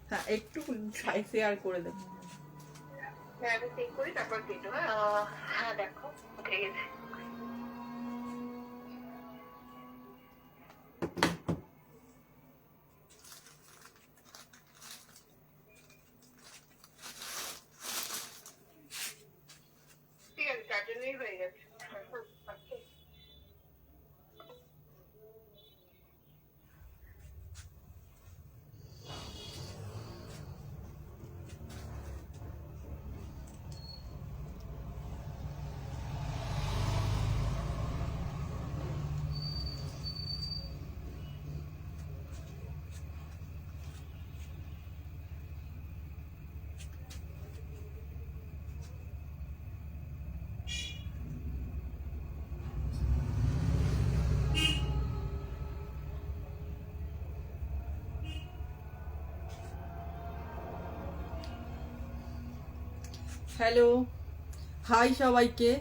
হ্যাঁ একটু শেয়ার করে দেবো। হ্যাঁ আমি চেক করি তারপর কেটো। হ্যাঁ দেখো উঠে গেছে। ঠিক আছে, 4 জনেরই হয়ে গেছে। হ্যালো, হাই সবাইকে।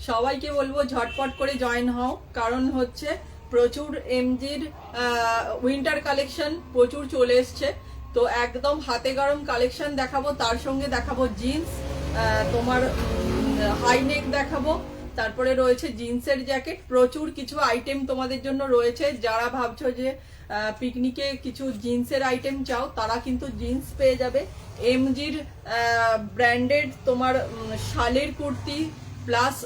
সবাইকে বলবো ঝটপট করে জয়েন হও, কারণ হচ্ছে প্রচুর এমজির উইন্টার কালেকশন প্রচুর চলে এসছে। তো একদম হাতে গরম কালেকশন দেখাবো, তার সঙ্গে দেখাবো জিন্স, তোমার হাই নেক দেখাবো, তারপরে রয়েছে জিন্সের জ্যাকেট, প্রচুর কিছু আইটেম তোমাদের জন্য রয়েছে। যারা ভাবছো যে পিকনিকে কিছু জিন্সের আইটেম চাও, তারা কিন্তু জিন্স পেয়ে যাবে। এমজির ব্র্যান্ডেড তোমার শালের কুর্তি প্লাস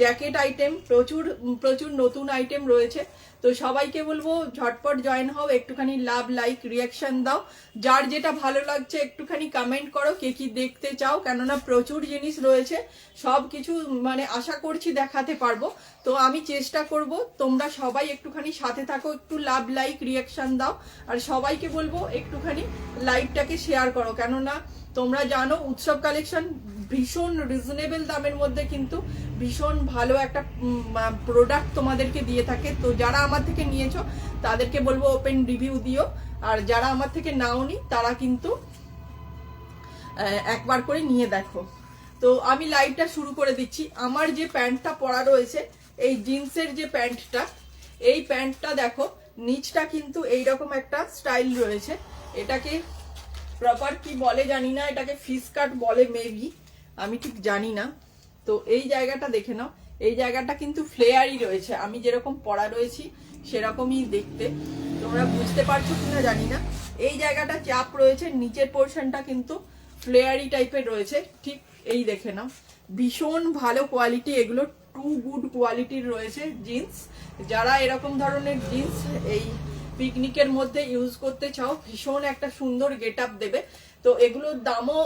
জ্যাকেট আইটেম, প্রচুর প্রচুর নতুন আইটেম রয়েছে। তো সবাইকে বলবো ঝটপট জয়েন হও, একটুখানি লাভ লাইক রিয়াকশন দাও, যার যেটা ভালো লাগছে একটুখানি কমেন্ট করো কে কি দেখতে চাও, কেননা প্রচুর জিনিস রয়েছে, সব কিছু মানে আশা করছি দেখাতে পারবো। তো আমি চেষ্টা করব, তোমরা সবাই একটুখানি সাথে থাকো, একটু লাভ লাইক রিয়াকশন দাও, আর সবাইকে বলবো একটুখানি লাইভটাকে শেয়ার করো, কেননা তোমরা জানো উৎসব কালেকশন ভীষণ রিজনেবল দামের মধ্যে কিন্তু ভীষণ ভালো একটা প্রোডাক্ট তোমাদেরকে দিয়ে থাকে। তো যারা আমার থেকে নিয়েছো তাদেরকে বলবো ওপেন রিভিউ দিও, আর যারা আমার থেকে নাওনি তারা কিন্তু একবার করে নিয়ে দেখো। তো আমি লাইভটা শুরু করে দিচ্ছি। আমার যে প্যান্টটা পরা রয়েছে, এই জিন্সের যে প্যান্টটা, এই প্যান্টটা দেখো নিচটা কিন্তু এইরকম একটা স্টাইল রয়েছে। এটাকে প্রপার কি বলে জানি না, এটাকে ফিস কাট বলে মেবি, আমি ঠিক জানি না। তো এই জায়গাটা দেখে নাও, এই জায়গাটা কিন্তু ফ্লেয়ারই রয়েছে, আমি যেরকম পরা রয়েছি সেরকমই দেখতে, তোমরা বুঝতে পারছো কিনা জানি না। এই জায়গাটা চাপ রয়েছে, নিচের পোর্শনটা কিন্তু ফ্লেয়ারি টাইপের রয়েছে, ঠিক এই দেখে নাও, ভীষণ ভালো কোয়ালিটি, এগুলো টু গুড কোয়ালিটির রয়েছে জিন্স। যারা এরকম ধরনের জিন্স এই পিকনিকের মধ্যে ইউজ করতে চাও, ভীষণ একটা সুন্দর গেট আপ দেবে। তো এগুলোর দামও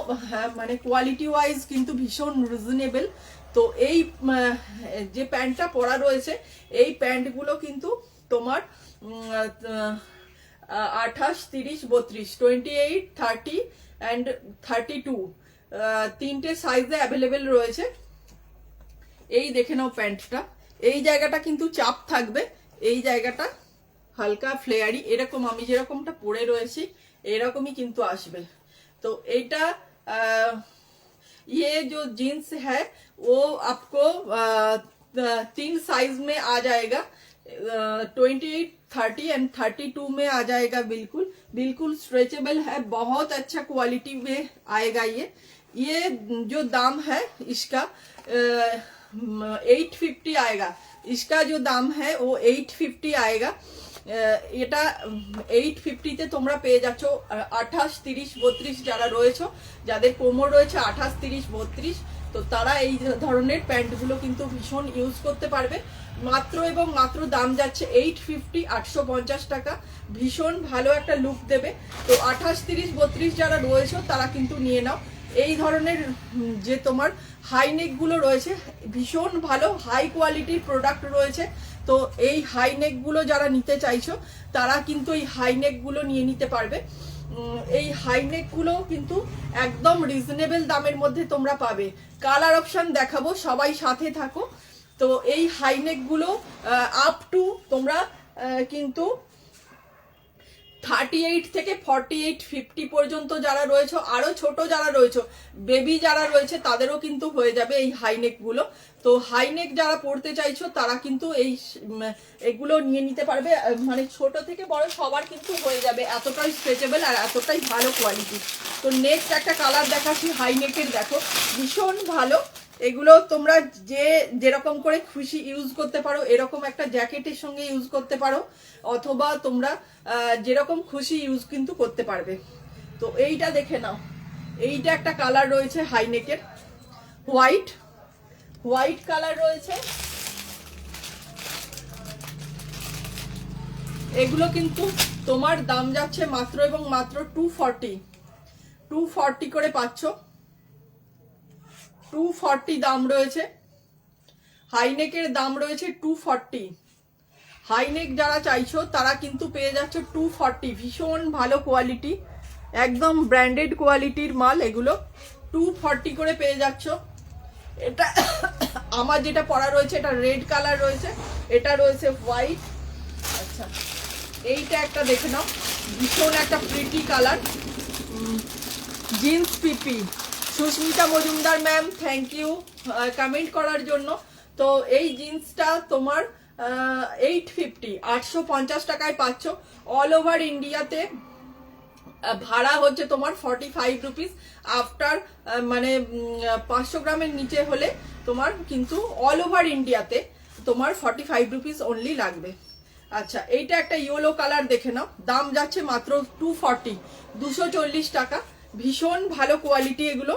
মানে কোয়ালিটি ওয়াইজ কিন্তু ভীষণ রিজনেবল। তো এই যে প্যান্টটা পরা রয়েছে, এই প্যান্টগুলো কিন্তু তোমার 28, 30, 32, 28, 30 অ্যান্ড 32 তিনটে সাইজে অ্যাভেলেবেল রয়েছে। এই দেখে নাও প্যান্টটা, এই জায়গাটা কিন্তু চাপ থাকবে, এই জায়গাটা হালকা ফ্লেয়ারি, এরকম আমি যেরকমটা পরে রয়েছি এরকমই কিন্তু আসবে। तो एटा ये जो जीन्स है वो आपको 3 साइज में आ जाएगा, 28, 30 एंड 32 में आ जाएगा। बिल्कुल बिल्कुल स्ट्रेचेबल है, बहुत अच्छा क्वालिटी में आएगा। ये जो दाम है इसका 850 आएगा। इसका जो दाम है वो 850 आएगा। এটা 850-তে তোমরা পেয়ে যাচ্ছ 28, 30, 32 যারা রয়েছে, যাদের কোমর রয়েছে 28, 30, 32, তো তারা এই ধরনের প্যান্টগুলো কিন্তু ভীষণ ইউজ করতে পারবে। মাত্র এবং মাত্র দাম যাচ্ছে 850, 850 টাকা, ভীষণ ভালো একটা লুক দেবে। তো 28, 30, 32 যারা রয়েছে তারা কিন্তু নিয়ে নাও। এই ধরনের যে তোমার হাই নেক গুলো রয়েছে ভীষণ ভালো হাই কোয়ালিটির প্রোডাক্ট রয়েছে। তো এই হাই নেক গুলো যারা নিতে চাইছো তারা কিন্তু এই হাই নেক গুলো নিয়ে নিতে পারবে। এই হাই নেক গুলো কিন্তু একদম রিজনেবল দামের মধ্যে তোমরা পাবে। কালার অপশন দেখাবো, সবাই সাথে থাকো। তো এই হাই নেক গুলো আপ টু তোমরা কিন্তু 38 থেকে 48 50 পর্যন্ত যারা রয়েছে, আরো ছোট যারা রয়েছে, বেবি যারা রয়েছে, তাদেরও কিন্তু হয়ে যাবে এই হাইনেক গুলো। তো হাইনেক যারা পড়তে চাইছো তারা কিন্তু এগুলো নিয়ে নিতে পারবে, মানে ছোট থেকে বড় সবার কিন্তু হয়ে যাবে, এতটাই স্ট্রেচেবল আর এতটাই ভালো কোয়ালিটি। তো নেক্সট একটা কালার দেখাচ্ছি হাইনেকের, দেখো ভীষণ ভালো। এগুলো তোমরা যেরকম করে খুশি ইউজ করতে পারো, এরকম একটা জ্যাকেটের সঙ্গে ইউজ করতে পারো, অথবা তোমরা যেরকম খুশি ইউজ কিন্তু করতে পারবে। তো এইটা দেখে নাও, এইটা একটা কালার রয়েছে হাইনেকের, হোয়াইট কালার রয়েছে। এগুলো কিন্তু তোমার দাম যাচ্ছে মাত্র এবং মাত্র 240 করে পাচ্ছ, 240 দাম রয়েছে হাইনেকের, দাম রয়েছে 240। হাইনেক যারা চাইছো তারা কিন্তু পেয়ে যাচ্ছে 240, ভীষণ ভালো কোয়ালিটি, একদম ব্র্যান্ডেড কোয়ালিটির মাল এগুলো, 240 করে পেয়ে যাচ্ছ। এটা আমার যেটা পরা রয়েছে এটা রেড কালার রয়েছে, এটা রয়েছে হোয়াইট। আচ্ছা, এইটা একটা দেখে নাও, ভীষণ একটা প্রিটি কালার, জিন্স পিপি। Susmita Majumdar ma'am, thank you comment করার জন্য। তো এই জিন্সটা তোমার 850 টাকায় পাচ্ছ। অল ওভার ইন্ডিয়াতে ভাড়া হচ্ছে তোমার 45 রুপিস। আফটার মানে 500 গ্রামের নিচে হলে তোমার কিন্তু অল ওভার ইন্ডিয়াতে তোমার 45 রুপিস অনলি লাগবে। আচ্ছা, এইটা একটা ইয়েলো কালার দেখে নাও, দাম যাচ্ছে মাত্র 240, 240 টাকা, ভীষণ ভালো কোয়ালিটি এগুলো।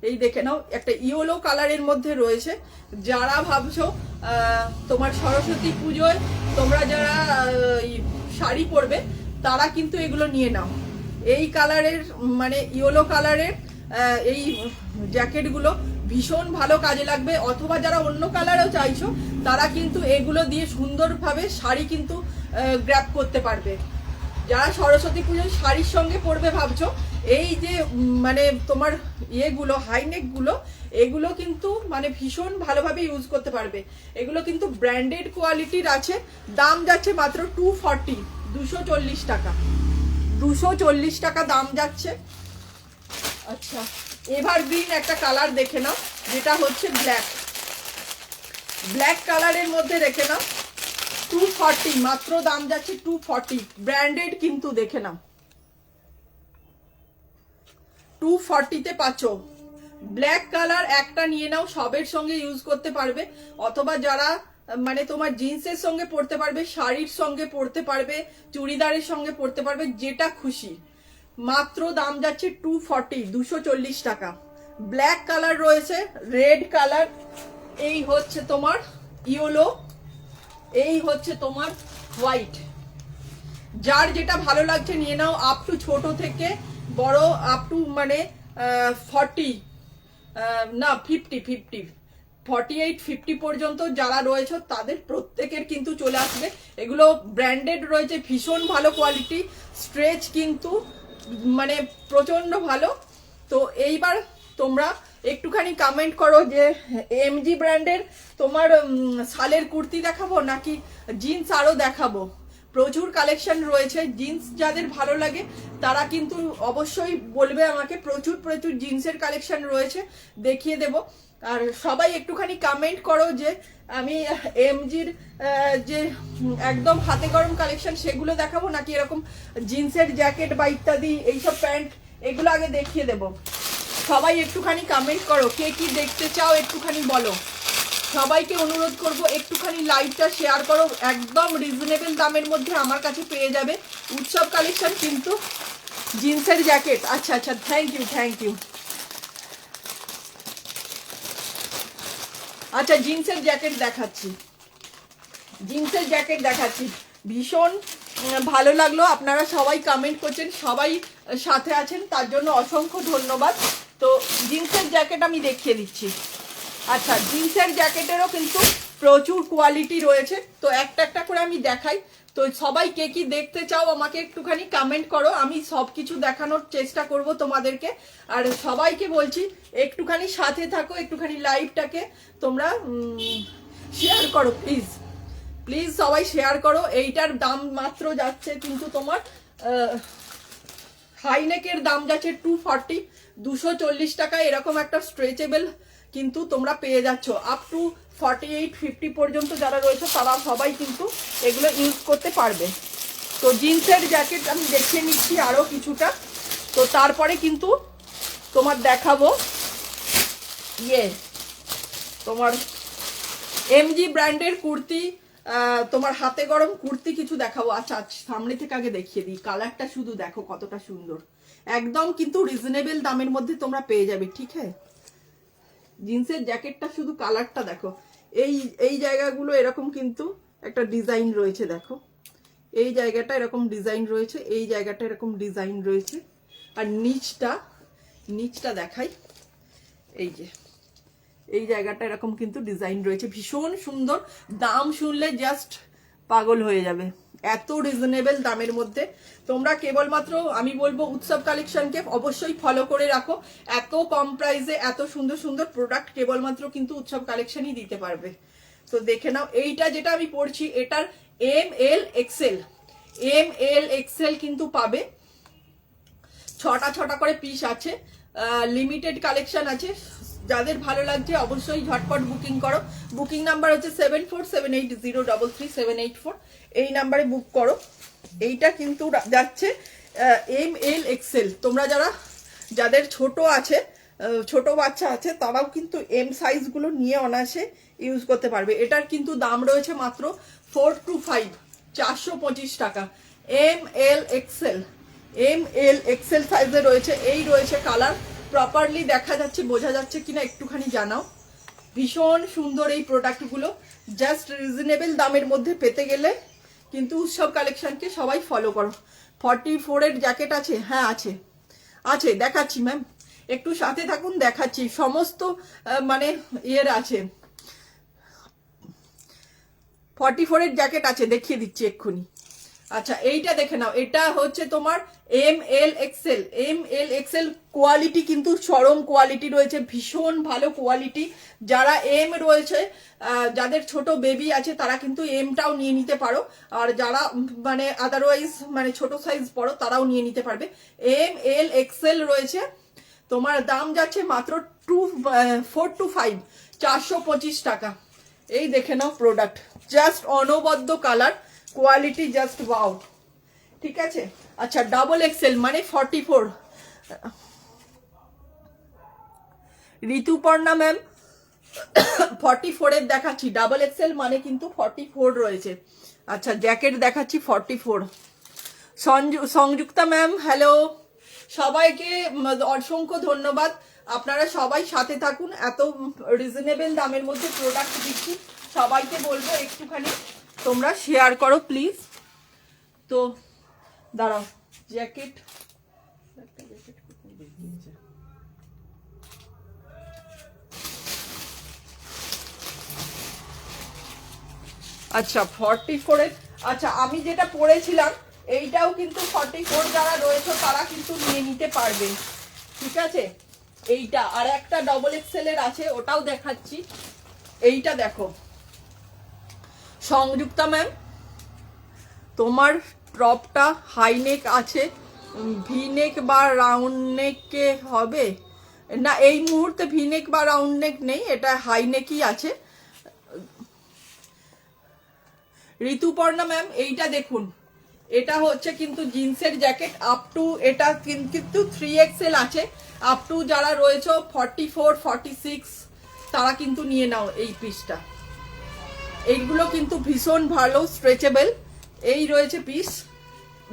এই দেখে নাও, একটা ইয়েলো কালারের মধ্যে রয়েছে। যারা ভাবছো তোমার সরস্বতী পুজোয় তোমরা যারা শাড়ি পরবে তারা কিন্তু এগুলো নিয়ে নাও। এই কালারের মানে ইয়েলো কালারের এই জ্যাকেটগুলো ভীষণ ভালো কাজে লাগবে, অথবা যারা অন্য কালারও চাইছো তারা কিন্তু এগুলো দিয়ে সুন্দরভাবে শাড়ি কিন্তু গ্র্যাব করতে পারবে। যারা সরস্বতী পুজোয় শাড়ির সঙ্গে পরবে ভাবছো, এই যে মানে তোমার ইয়েগুলো হাইনেকগুলো, এগুলো কিন্তু মানে ভীষণ ভালোভাবে ইউজ করতে পারবে। এগুলো কিন্তু ব্র্যান্ডেড কোয়ালিটির আছে, দাম যাচ্ছে মাত্র 240, 240 টাকা, 240 টাকা দাম যাচ্ছে। আচ্ছা, এভারগ্রিন একটা কালার দেখে নাও, যেটা হচ্ছে ব্ল্যাক কালারের মধ্যে দেখে নাও, 240 মাত্র দাম যাচ্ছে 240, ব্র্যান্ডেড কিন্তু দেখে নাও, 240 তে পাচ্ছ। ব্ল্যাক কালার একটা নিয়ে নাও, সবের সঙ্গে ইউজ করতে পারবে, অথবা যারা মানে তোমার জিন্সের সঙ্গে পরতে পারবে, শাড়ির সঙ্গে পরতে পারবে, চুড়িদারের সঙ্গে পরতে পারবে, যেটা খুশি। মাত্র দাম যাচ্ছে 240, 240 টাকা। ব্ল্যাক কালার রয়েছে, রেড কালার, এই হচ্ছে তোমার ইয়েলো, এই হচ্ছে তোমার হোয়াইট। যার যেটা ভালো লাগছে নিয়ে নাও, আপ টু ছোট থেকে বড়, আপ টু মানে 40 না 50 48 50 পর্যন্ত যারা রয়েছে তাদের প্রত্যেকের কিন্তু চলে আসবে। এগুলো ব্র্যান্ডেড রয়েছে, ভীষণ ভালো কোয়ালিটি, স্ট্রেচ কিন্তু মানে প্রচন্ড ভালো। তো এইবার তোমরা একটুখানি কমেন্ট করো যে এমজি ব্র্যান্ডের তোমার শালের কুর্তি দেখাবো নাকি জিন্স আরো দেখাবো। প্রচুর কালেকশন রয়েছে, জিন্স যাদের ভালো লাগে তারা কিন্তু অবশ্যই বলবে আমাকে, প্রচুর জিন্সের কালেকশন রয়েছে, দেখিয়ে দেব। আর সবাই একটুখানি কমেন্ট করো যে আমি এমজির যে একদম হাতে গরম কালেকশন সেগুলো দেখাবো নাকি এরকম জিন্সের জ্যাকেট বা ইত্যাদি এইসব প্যান্ট, এগুলো আগে দেখিয়ে দেব। সবাই একটুখানি কমেন্ট করো, কে কি দেখতে চাও একটুখানি বলো। সবাইকে অনুরোধ করব একটুখানি লাইভটা শেয়ার করো, একদম রিজনেবল দামের মধ্যে আমার কাছে পেয়ে যাবে উৎসব কালেকশন কিন্তু জিন্সের জ্যাকেট। আচ্ছা, থ্যাংক ইউ। আচ্ছা, জিন্সের জ্যাকেট দেখাচ্ছি, ভীষণ ভালো লাগলো, আপনারা সবাই কমেন্ট করছেন, সবাই সাথে আছেন, তার জন্য অসংখ্য ধন্যবাদ। তো জিন্সের জ্যাকেট আমি দেখিয়ে দিচ্ছি। আচ্ছা, জিন্সের জ্যাকেটেরও কিন্তু প্রচুর কোয়ালিটি রয়েছে, তো একটা করে আমি দেখাই। তো সবাই কে কি দেখতে চাও আমাকে একটুখানি কমেন্ট করো, আমি সব কিছু দেখানোর চেষ্টা করব তোমাদেরকে। আর সবাইকে বলছি একটুখানি সাথে থাকো, একটুখানি লাইভটাকে তোমরা শেয়ার করো প্লিজ সবাই শেয়ার করো। এইটার দাম মাত্র যাচ্ছে কিন্তু তোমার হাইনেকের দাম যাচ্ছে 240, 240 টাকা এরকম একটা স্ট্রেচেবল কিন্তু তোমরা পেয়ে যাচ্ছ। আপ টু 48-50 পর্যন্ত যারা রয়েছে তারা সবাই কিন্তু এগুলো ইউজ করতে পারবে। তো জিন্সের জ্যাকেট আমি দেখিয়ে নিচ্ছি আরও কিছুটা, তো তারপরে কিন্তু তোমার দেখাবো তোমার এমজি ব্র্যান্ডের কুর্তি, তোমার হাতে গরম কুর্তি কিছু দেখাবো। আচ্ছা সামনে থেকে আগে দেখিয়ে দিই, কালারটা শুধু দেখো কতটা সুন্দর, একদম কিন্তু রিজনেবল দামের মধ্যে তোমরা পেয়ে যাবে। ঠিক আছে, জিন্সের জ্যাকেটটা শুধু কালারটা দেখো, এই জায়গাগুলো এরকম কিন্তু একটা ডিজাইন রয়েছে, দেখো এই জায়গাটা এরকম ডিজাইন রয়েছে, এই জায়গাটা এরকম ডিজাইন রয়েছে, আর নিচটা দেখাই, এই জায়গাটা এরকম কিন্তু ডিজাইন রয়েছে, ভীষণ সুন্দর। দাম শুনলে জাস্ট পাগল হয়ে যাবে, এত রিজনেবল দামের মধ্যে। তোমরা কেবলমাত্র আমি বলবো উৎসব কালেকশনকে অবশ্যই ফলো করে রাখো, এত কম প্রাইসে এত সুন্দর সুন্দর প্রোডাক্ট কেবলমাত্র কিন্তু উৎসব কালেকশনই দিতে পারবে। তো দেখে নাও, এইটা যেটা আমি পরছি এটার ML XL কিন্তু পাবে, 6টা করে পিস আছে, লিমিটেড কালেকশন আছে। যাদের ভালো লাগছে অবশ্যই ঝটপট বুকিং করো। বুকিং নাম্বার হচ্ছে 7478033784, এই নাম্বারে বুক করো। এইটা কিন্তু যাচ্ছে ML XL। তোমরা যাদের ছোট আছে, ছোট বাচ্চা আছে, তারাও কিন্তু এম সাইজগুলো নিয়ে অনায়াসে ইউজ করতে পারবে। এটার কিন্তু দাম রয়েছে মাত্র 425, 425 টাকা। ML XL সাইজে রয়েছে, এই রয়েছে কালার। প্রপারলি দেখা যাচ্ছে, বোঝা যাচ্ছে কিনা একটুখানি জানাও। ভীষণ সুন্দর এই প্রোডাক্টগুলো, জাস্ট রিজনেবল দামের মধ্যে পেতে গেলে কিন্তু উৎসব কালেকশনকে সবাই ফলো করো। 44 এর জ্যাকেট আছে, হ্যাঁ আছে দেখাচ্ছি ম্যাম, একটু সাথে থাকুন, দেখাচ্ছি সমস্ত মানে ইয়ের আছে। 44 এর জ্যাকেট আছে, দেখিয়ে দিচ্ছি এক্ষুনি। আচ্ছা এইটা দেখে নাও, এটা হচ্ছে তোমার ML XL কোয়ালিটি কিন্তু চরম কোয়ালিটি রয়েছে, ভীষণ ভালো কোয়ালিটি। যারা এম রয়েছে, যাদের ছোট বেবি আছে তারা কিন্তু এমটাও নিয়ে নিতে পারো, আর যারা মানে আদারওয়াইজ মানে ছোট সাইজ পড়ো তারাও নিয়ে নিতে পারবে। ML XL রয়েছে, তোমার দাম যাচ্ছে মাত্র 425, 425 টাকা। এই দেখে নাও প্রোডাক্ট, জাস্ট অনবদ্য কালার, কোয়ালিটি জাস্ট ওয়াও। ঠিক আছে, আচ্ছা XXL মানে 44। ঋতুপর্ণা ম্যাম 44 এর দেখাচ্ছি, XXL মানে কিন্তু 44 রয়েছে। আচ্ছা জ্যাকেট দেখাচ্ছি 44। সংযুক্তা ম্যাম হ্যালো, সবাইকে অসংখ্য ধন্যবাদ, আপনারা সবাই সাথে থাকুন, এত রিজনেবল দামের মধ্যে প্রোডাক্ট দিচ্ছি। সবাইকে বলবো একটুখানি তোমরা শেয়ার করো প্লিজ। তো দাঁড়াও, জ্যাকেট আচ্ছা 44 এর, আচ্ছা আমি যেটা পরেছিলাম এইটাও কিন্তু 44 যারা রয়েছে তারা কিন্তু নিয়ে নিতে পারবে। ঠিক আছে, এইটা আর একটা XXL এর আছে, ওটাও দেখাচ্ছি। এইটা দেখো সংযুক্তা ম্যাম, তোমার টপটা হাই নেক আছে, ভি নেক বা রাউন্ড নেকে হবে না, এই মুহূর্তে ভি নেক বা রাউন্ড নেক নেই, এটা হাই নেকই আছে। ঋতুপর্ণা ম্যাম এইটা দেখুন, এটা হচ্ছে কিন্তু জিন্সের জ্যাকেট, আপ টু এটা কিন্তু 3XL আছে, আপ টু যারা রয়েছে 44, 46 তারা কিন্তু নিয়ে নাও এই পিসটা। এইগুলো কিন্তু ভীষণ ভালো স্ট্রেচেবল, এই রয়েছে পিস,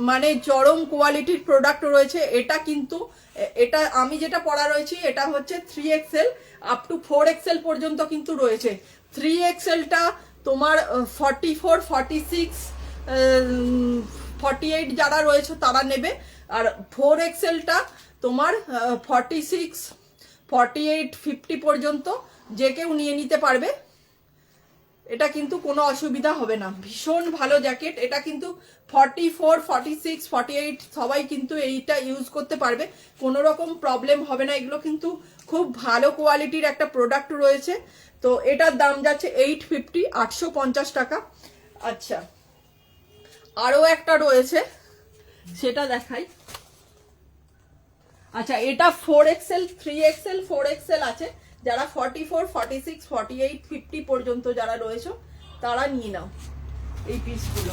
মানে চরম কোয়ালিটির প্রোডাক্ট রয়েছে। এটা কিন্তু এটা আমি যেটা পরা রয়েছে এটা হচ্ছে 3XL, আপ টু 4XL পর্যন্ত কিন্তু রয়েছে। 3XLটা তোমার 44, 46, 48 যারা রয়েছে তারা নেবে, আর 4XLটা তোমার 46, 48, 50 পর্যন্ত যে কেউ নিয়ে নিতে পারবে। এটা কিন্তু কোনো অসুবিধা হবে না, ভীষণ ভালো জ্যাকেট। এটা কিন্তু 44, 46, 48 সবাই কিন্তু এইটা ইউজ করতে পারবে, কোনো রকম প্রবলেম হবে না। এগুলো কিন্তু খুব ভালো কোয়ালিটির একটা প্রোডাক্ট রয়েছে। তো এটার দাম যাচ্ছে 850, 850 টাকা। আচ্ছা আরও একটা রয়েছে, সেটা দেখাই। আচ্ছা, এটা 4XL, 3XL, 4XL আছে। যারা 44, 46, 48, 50 পর্যন্ত যারা রয়েছে তারা নিয়ে নাও এই পিসগুলো।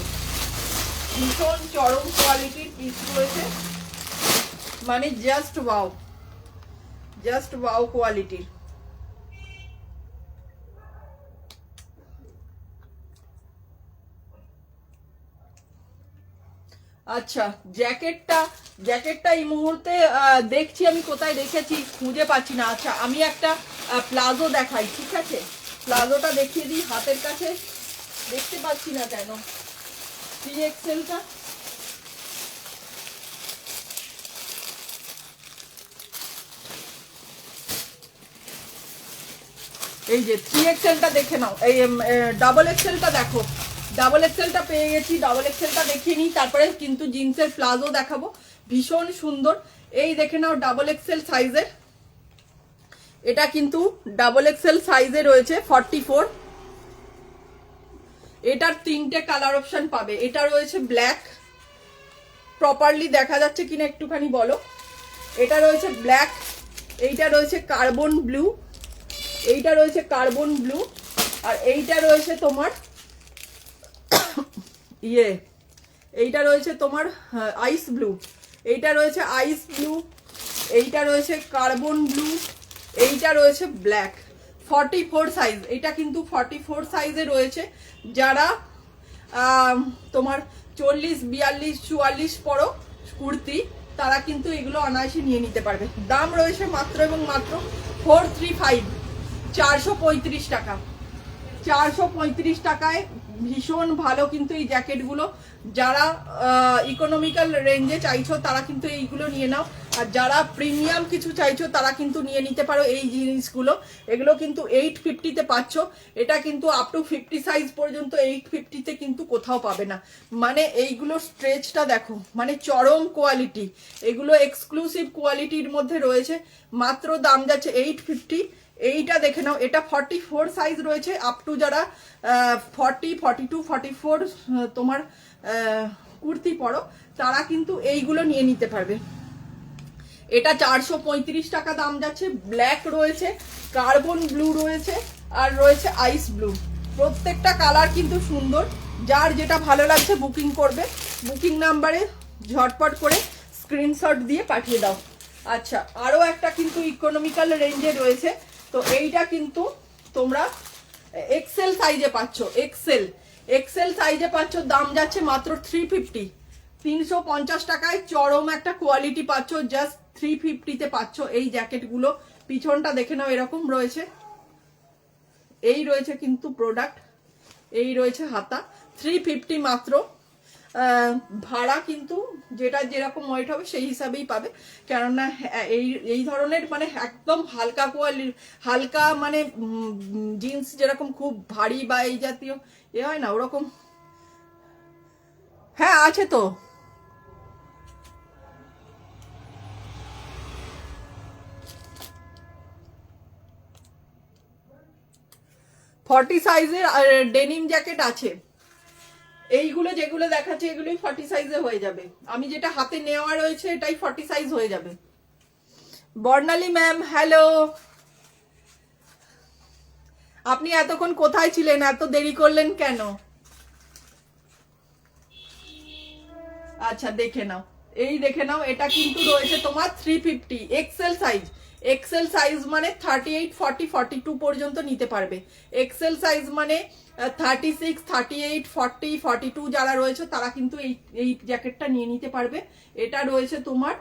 ভীষণ চরম কোয়ালিটির পিস রয়েছে, মানে জাস্ট ওয়াও কোয়ালিটির। আচ্ছা, জ্যাকেটটা এই মুহূর্তে দেখছি আমি কোথায় রেখেছি, খুঁজে পাচ্ছি না। আচ্ছা, আমি একটা প্লাজো দেখাই, ঠিক আছে? প্লাজোটা দেখিয়ে দিই, হাতের কাছে দেখতে পাচ্ছি না কেন। 3XLটা এই যে 3XLটা দেখে নাও। এই ডাবল এক্সেলটা দেখো, ডাবল এক্সেলটা পেয়ে গেছি। ডাবল এক্সেলটা দেখিয়ে নিই, তারপরে কিন্তু জিন্সের প্লাজো দেখাবো, ভীষণ সুন্দর। এই দেখে নাও ডাবল এক্সেল সাইজের, এটা কিন্তু ডাবল এক্সেল সাইজে রয়েছে 44। এটার 3টে কালার অপশন পাবে। এটা রয়েছে ব্ল্যাক, প্রপারলি দেখা যাচ্ছে কিনা একটুখানি বলো। এটা রয়েছে ব্ল্যাক, এইটা রয়েছে কার্বন ব্লু, এইটা রয়েছে কার্বন ব্লু, আর এইটা রয়েছে তোমার এইটা রয়েছে তোমার আইস ব্লু, এইটা রয়েছে আইস ব্লু, এইটা রয়েছে কার্বন ব্লু, এইটা রয়েছে ব্ল্যাক। 44 সাইজ, এটা কিন্তু 44 সাইজে রয়েছে। যারা তোমার 40, 42, 44 পরো কুর্তি, তারা কিন্তু এগুলো অনায়াসে নিয়ে নিতে পারবে। দাম রয়েছে মাত্র এবং মাত্র 435, 435 টাকা। 435 টাকায় ভীষণ ভালো কিন্তু এই জ্যাকেটগুলো। যারা ইকোনমিক্যাল রেঞ্জে চাইছো তারা কিন্তু এইগুলো নিয়ে নাও, আর যারা প্রিমিয়াম কিছু চাইছো তারা কিন্তু নিয়ে নিতে পারো এই জিনিসগুলো। এগুলো কিন্তু 850-তে পাচ্ছ। এটা কিন্তু আপ টু 50 সাইজ পর্যন্ত 850-তে কিন্তু কোথাও পাবে না। মানে এইগুলো স্ট্রেচটা দেখো, মানে চরম কোয়ালিটি। এগুলো এক্সক্লুসিভ কোয়ালিটির মধ্যে রয়েছে। মাত্র দাম যাচ্ছে 850। এইটা দেখে নাও, এটা 44 সাইজ রয়েছে। আপ টু যারা 40, 42, 44 তোমার কুর্তি পরো, তারা কিন্তু এইগুলো নিয়ে নিতে পারবে। এটা 435 টাকা দাম যাচ্ছে। ব্ল্যাক রয়েছে, কার্বন ব্লু রয়েছে, আর রয়েছে আইস ব্লু। প্রত্যেকটা কালার কিন্তু সুন্দর। যার যেটা ভালো লাগছে বুকিং করবে, বুকিং নাম্বারে ঝটপট করে স্ক্রিনশট দিয়ে পাঠিয়ে দাও। আচ্ছা, আরও একটা কিন্তু ইকোনমিক্যাল রেঞ্জে রয়েছে। তো এইটা কিন্তু তোমরা এক্সেল সাইজে পাচ্ছ। এক্সেল সাইজে পাচ্ছ, দাম যাচ্ছে মাত্র 350, 350 টাকায় চরম একটা কোয়ালিটি পাচ্ছ। জাস্ট 350-তে পাচ্ছ এই জ্যাকেটগুলো। পিছনটা দেখে নাও, এরকম রয়েছে। এই রয়েছে কিন্তু প্রোডাক্ট, এই রয়েছে হাতা। 350 মাত্র। ভাড়া কিন্তু যেটা যেরকম ওয়েট হবে সেই হিসাবেই পাবে। কেননা এই ধরনের মানে একদম হালকা মানে জিন্স যেরকম খুব ভারী বা এই জাতীয় হয় না, ওরকম। হ্যাঁ, আছে তো। ফর্টি সাইজের ডেনিম জ্যাকেট আছে। এইগুলো যেগুলো দেখাচ্ছে এগুলোই 40 সাইজে হয়ে যাবে। আমি যেটা হাতে নেওয়া রয়েছে এটাই 40 সাইজ হয়ে যাবে। বর্ণালী ম্যাম, হ্যালো। আপনি এতক্ষণ কোথায় ছিলেন? এত দেরি করলেন কেন? আচ্ছা, দেখে নাও, এই দেখে নাও। এটা কিন্তু রয়েছে তোমার 350 এক্সেল সাইজ। এক্সেল সাইজ মানে 38, 40, 42 পর্যন্ত নিতে পারবে। এক্সেল সাইজ মানে 36, 38, 40, 42 যারা রয়েছে তারা কিন্তু এই জ্যাকেটটা নিয়ে নিতে পারবে। এটা রয়েছে তোমার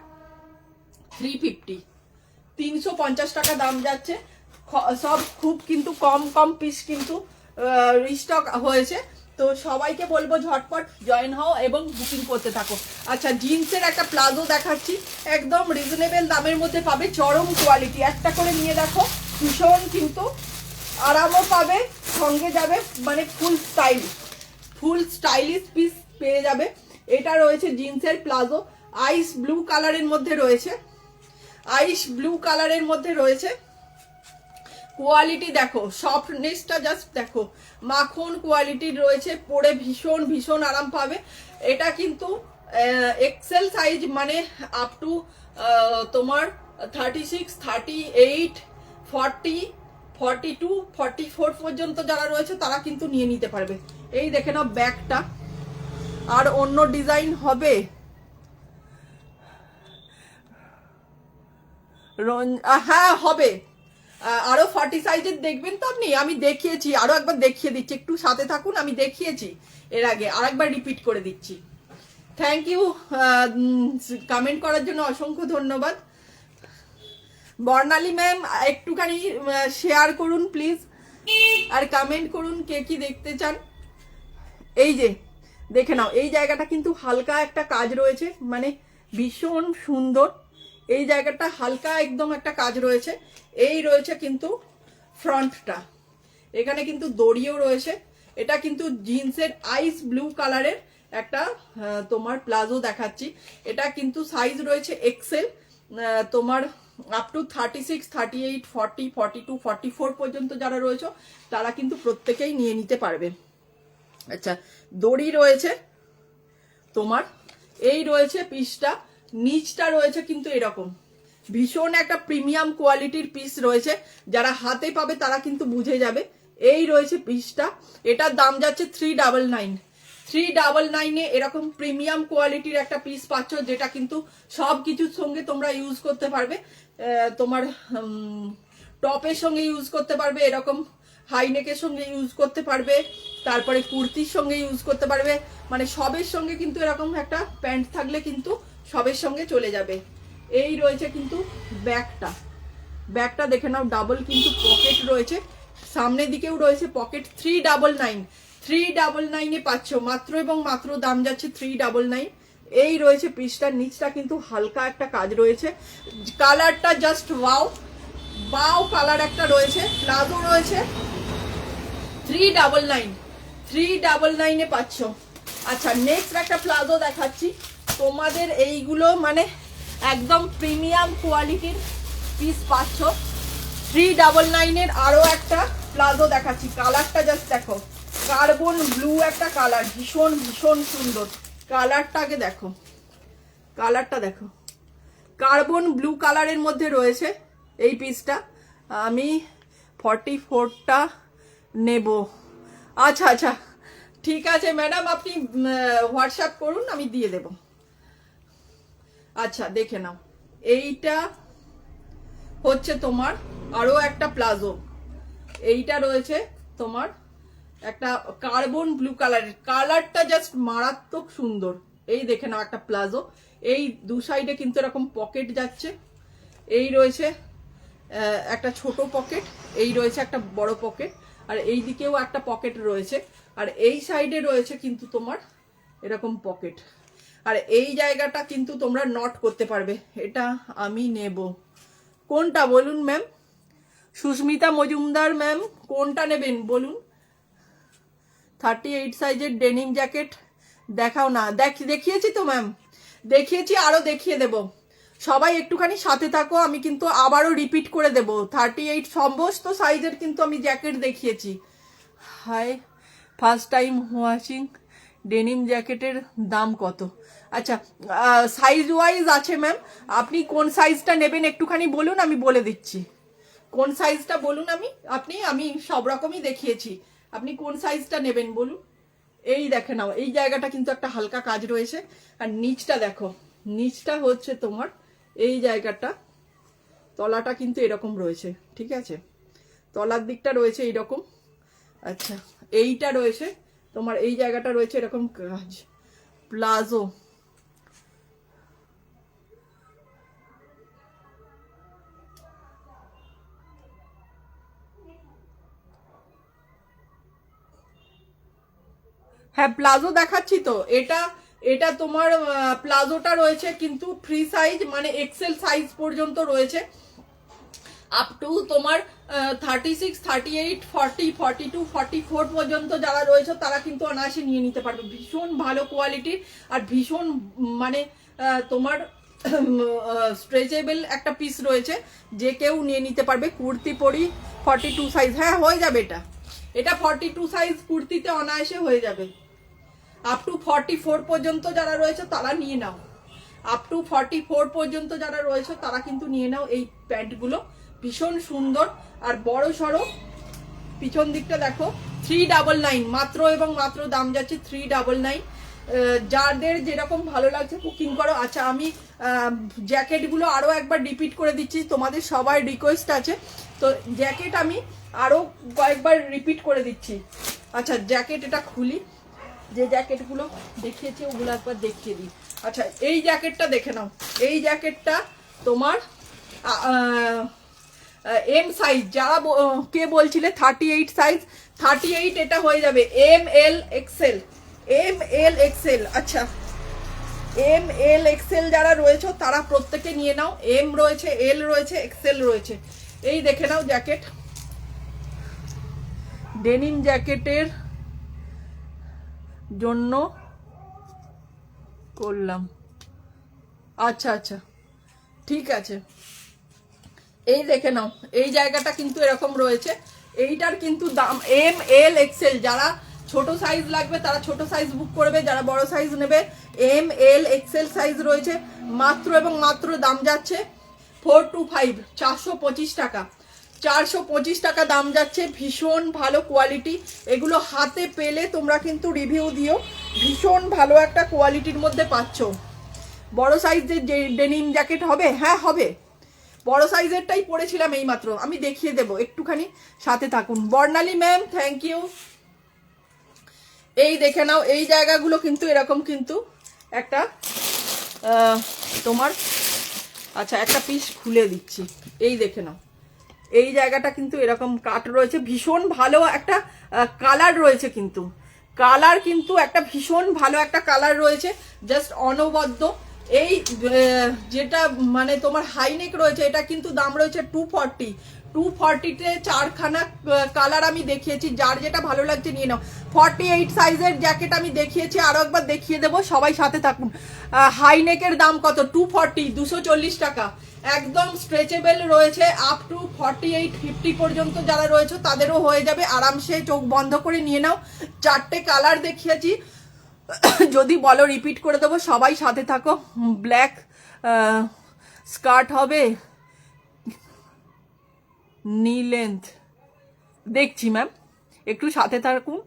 350, 350 টাকা দাম যাচ্ছে। সব খুব কিন্তু কম পিস কিন্তু রিস্টক হয়েছে। তো সবাইকে বলবো ঝটপট জয়েন হও এবং বুকিং করতে থাকো। আচ্ছা, জিন্সের একটা প্লাজো দেখাচ্ছি, একদম রিজনেবল দামের মধ্যে পাবে, চরম কোয়ালিটি। একটা করে নিয়ে দেখো, ভীষণ কিন্তু আরামও পাবে, সঙ্গে যাবে মানে ফুল স্টাইলিশ পিস পেয়ে যাবে। এটা রয়েছে জিন্সের প্লাজো, আইস ব্লু কালারের মধ্যে রয়েছে। আইস ব্লু কালারের মধ্যে রয়েছে। কোয়ালিটি দেখো, সফটনেসটা জাস্ট দেখো, মাখন কোয়ালিটির রয়েছে। পরে ভীষণ আরাম পাবে। এটা কিন্তু এক্সেল সাইজ মানে আপ টু তোমার 36, 38, 40, 42, 44 পর্যন্ত যারা রয়েছে তারা কিন্তু নিয়ে নিতে পারবে। এই দেখে নাও ব্যাগটা। আর অন্য ডিজাইন হবে, হ্যাঁ হবে। আরো 40 সাইজের দেখবেন তো আপনি, আমি দেখিয়েছি, আরো একবার দেখিয়ে দিচ্ছি, একটু সাথে থাকুন, আমি দেখিয়েছি এর আগে, আরেকবার রিপিট করে দিচ্ছি। থ্যাংক ইউ, কমেন্ট করার জন্য অসংখ্য ধন্যবাদ। বর্ণালী ম্যাম একটুখানি শেয়ার করুন প্লিজ, আর কমেন্ট করুন কে কি দেখতে চান। এই যে দেখে নাও, এই জায়গাটা কিন্তু হালকা একটা কাজ রয়েছে, মানে ভীষণ সুন্দর। এই জায়গাটা হালকা একদম একটা কাজ রয়েছে। এই রয়েছে কিন্তু ফ্রন্টটা, এখানে কিন্তু দড়িও রয়েছে। এটা কিন্তু জিন্সের আইস ব্লু কালারের একটা তোমার প্লাজো দেখাচ্ছি। এটা কিন্তু সাইজ রয়েছে এক্সেল, তোমার আপ টু 36, 38, 40, 42, 44 পর্যন্ত যারা রয়েছে তারা কিন্তু প্রত্যেকেই নিয়ে নিতে পারবে। আচ্ছা, দড়ি রয়েছে তোমার, এই রয়েছে পিসটা, নিচটা রয়েছে কিন্তু এরকম ভীষণ একটা প্রিমিয়াম কোয়ালিটির পিস রয়েছে, যারা হাতে পাবে তারা কিন্তু বুঝে যাবে। এই রয়েছে পিসটা, এটার দাম যাচ্ছে 399। 399 এরকম প্রিমিয়াম কোয়ালিটির একটা পিস পাচ্ছ, যেটা কিন্তু সব কিছুর সঙ্গে তোমরা ইউজ করতে পারবে। তোমার টপের সঙ্গে ইউজ করতে পারবে, এরকম হাইনেকের সঙ্গে ইউজ করতে পারবে, তারপরে কুর্তির সঙ্গে ইউজ করতে পারবে, মানে সবের সঙ্গে কিন্তু এরকম একটা প্যান্ট থাকলে কিন্তু সবের সঙ্গে চলে যাবে। এই রয়েছে কিন্তু ব্যাগটা, ব্যাগটা দেখে নাও, ডাবল কিন্তু পকেট রয়েছে, সামনের দিকেও রয়েছে পকেট। 399, 399 পাচ্ছ মাত্র এবং মাত্র, দাম যাচ্ছে 399। এই রয়েছে পিসটার নিচটা কিন্তু হালকা একটা কাজ রয়েছে, কালারটা জাস্ট ওয়াও, বাও কালার একটা রয়েছে। প্লাজো রয়েছে 399, 399 পাচ্ছ। আচ্ছা, নেক্সট একটা প্লাজো দেখাচ্ছি তোমাদের, এইগুলো মানে একদম প্রিমিয়াম কোয়ালিটির পিস পাচ্ছ। 399 আরো একটা প্লাজো দেখাচ্ছি, কালারটা জাস্ট দেখো, কার্বন ব্লু একটা কালার, ভীষণ ভীষণ সুন্দর কালারটা। আগে দেখো কালারটা, দেখো কার্বন ব্লু কালারের মধ্যে রয়েছে এই পিসটা। আমি 44টা নেব। আচ্ছা আচ্ছা, ঠিক আছে ম্যাডাম, আপনি হোয়াটসঅ্যাপ করুন, আমি দিয়ে দেব। আচ্ছা, দেখে নাও, এইটা হচ্ছে তোমার আরো একটা প্লাজো। এইটা রয়েছে তোমার একটা কার্বন ব্লু কালারের, কালারটা জাস্ট মারাত্মক সুন্দর। এই দেখে নাও একটা প্লাজো, এই দু সাইডে কিন্তু এরকম পকেট যাচ্ছে। এই রয়েছে একটা ছোট পকেট, এই রয়েছে একটা বড় পকেট, আর এই দিকেও একটা পকেট রয়েছে, আর এই সাইডে রয়েছে কিন্তু তোমার এরকম পকেট। আর এই জায়গাটা কিন্তু তোমরা নট করতে পারবে। এটা আমি নেব। কোনটা বলুন ম্যাম? সুস্মিতা মজুমদার ম্যাম, কোনটা নেবেন বলুন? 38 সাইজের ডেনিম জ্যাকেট দেখাও না। দেখিয়েছি তো ম্যাম, দেখিয়েছি, আরো দেখিয়ে দেব। সবাই একটুখানি সাথে থাকো, আমি কিন্তু আবারও রিপিট করে দেব। 38 সমস্ত সাইজের কিন্তু আমি জ্যাকেট দেখিয়েছি। Hi, first time watching, denim জ্যাকেটের দাম কত? আচ্ছা, সাইজ ওয়াইজ আছে ম্যাম, আপনি কোন সাইজটা নেবেন একটুখানি বলুন, আমি বলে দিচ্ছি। কোন সাইজটা বলুন, আমি সব রকমই দেখিয়েছি, আপনি কোন সাইজটা নেবেন বলুন। এই দেখে নাও, এই জায়গাটা কিন্তু একটা হালকা কাজ রয়েছে, আর নিচটা দেখো, নিচটা হচ্ছে তোমার এই জায়গাটা, তলাটা কিন্তু এরকম রয়েছে, ঠিক আছে, তলার দিকটা রয়েছে এইরকম। আচ্ছা, এইটা রয়েছে তোমার, এই জায়গাটা রয়েছে এরকম কাজ। প্লাজো, হ্যাঁ প্লাজো দেখাচ্ছি তো। এটা তোমার প্লাজোটা রয়েছে কিন্তু ফ্রি সাইজ, মানে এক্সেল সাইজ পর্যন্ত রয়েছে, আপ টু তোমার 36, 38, 40, 42, 44 পর্যন্ত যারা রয়েছে তারা কিন্তু অনায়াসে নিয়ে নিতে পারবে। ভীষণ ভালো কোয়ালিটির আর ভীষণ মানে তোমার স্ট্রেচেবল একটা পিস রয়েছে, যে কেউ নিয়ে নিতে পারবে। কুর্তি পরি 42 সাইজ, হ্যাঁ হয়ে যাবে, এটা 42 সাইজ কুর্তিতে অনায়াসে হয়ে যাবে। আপ টু 44 পর্যন্ত যারা রয়েছে তারা নিয়ে নাও, আপ টু 44 পর্যন্ত যারা রয়েছে তারা কিন্তু নিয়ে নাও এই প্যান্টগুলো, ভীষণ সুন্দর আর বড় সড়ো। পিছন দিকটা দেখো 399 মাত্র এবং মাত্র দাম যাচ্ছে 399। যাদের যেরকম ভালো লাগছে বুকিং করো। আচ্ছা আমি জ্যাকেটগুলো আরও একবার রিপিট করে দিচ্ছি, তোমাদের সবার রিকোয়েস্ট আছে, তো জ্যাকেট আমি আরও কয়েকবার রিপিট করে দিচ্ছি। আচ্ছা জ্যাকেট এটা খুলি, যে জ্যাকেটগুলো দেখিয়েছি ওগুলো একবার দেখিয়ে দিই। আচ্ছা এই জ্যাকেটটা দেখে নাও, এই জ্যাকেটটা তোমার এম সাইজ, যারা কে বলছিলে 38 সাইজ, 38 এটা হয়ে যাবে M L XL, M L XL. আচ্ছা এম এল এক্সেল যারা রয়েছে তারা প্রত্যেকে নিয়ে নাও, এম রয়েছে, এল রয়েছে, এক্সেল রয়েছে। এই দেখে নাও জ্যাকেট, ডেনিম জ্যাকেটের জন্য করলাম। আচ্ছা আচ্ছা ঠিক আছে, এই দেখে নাও এই জায়গাটা কিন্তু এরকম রয়েছে। এইটার কিন্তু দাম এম এল এক্সেল, যারা ছোট সাইজ লাগবে তারা ছোট সাইজ বুক করবে, যারা বড় সাইজ নেবে এম এল এক্সেল সাইজ রয়েছে। মাত্র এবং মাত্র দাম যাচ্ছে 425, 425 টাকা, 425 টাকা দাম যাচ্ছে। ভীষণ ভালো কোয়ালিটি, এগুলো হাতে পেলে তোমরা কিন্তু রিভিউ দিও, ভীষণ ভালো একটা কোয়ালিটির মধ্যে পাচ্ছ। বড় সাইজের যে ডেনিম জ্যাকেট হবে, হ্যাঁ হবে, বড় সাইজেরটাই পরেছিলাম এই মাত্র, আমি দেখিয়ে দেবো, একটুখানি সাথে থাকুন। বর্ণালী ম্যাম থ্যাংক ইউ। এই দেখে নাও এই জায়গাগুলো কিন্তু এরকম কিন্তু একটা তোমার, আচ্ছা একটা পিস খুলে দিচ্ছি, এই দেখে নাও এই জায়গাটা কিন্তু এরকম কাট রয়েছে, ভীষণ ভালো একটা কালার রয়েছে, কিন্তু কালার কিন্তু একটা ভীষণ ভালো একটা কালার রয়েছে, জাস্ট অনবদ্য। এই যেটা মানে তোমার হাইনেক রয়েছে এটা কিন্তু দাম রয়েছে 240, 240-তে 4খানা কালার আমি দেখিয়েছি, যার যেটা ভালো লাগছে নিয়ে নাও। 48 সাইজের জ্যাকেট আমি দেখিয়েছি, আরো একবার দেখিয়ে দেবো, সবাই সাথে থাকুন। হাইনেকের দাম কত? 240, 240 টাকা, একদম স্ট্রেচেবল রয়েছে, আপ টু 48, 50 পর্যন্ত যারা রয়েছে তাদেরও হয়ে যাবে, আরামসে চোখ বন্ধ করে নিয়ে নাও। 4টে কালার দেখিয়েছি, যদি বলো রিপিট করে দেবো, সবাই সাথে থাকো। ব্ল্যাক স্কার্ট হবে, নি লেন্থ দেখছি ম্যাম, একটু সাথে থাকুন।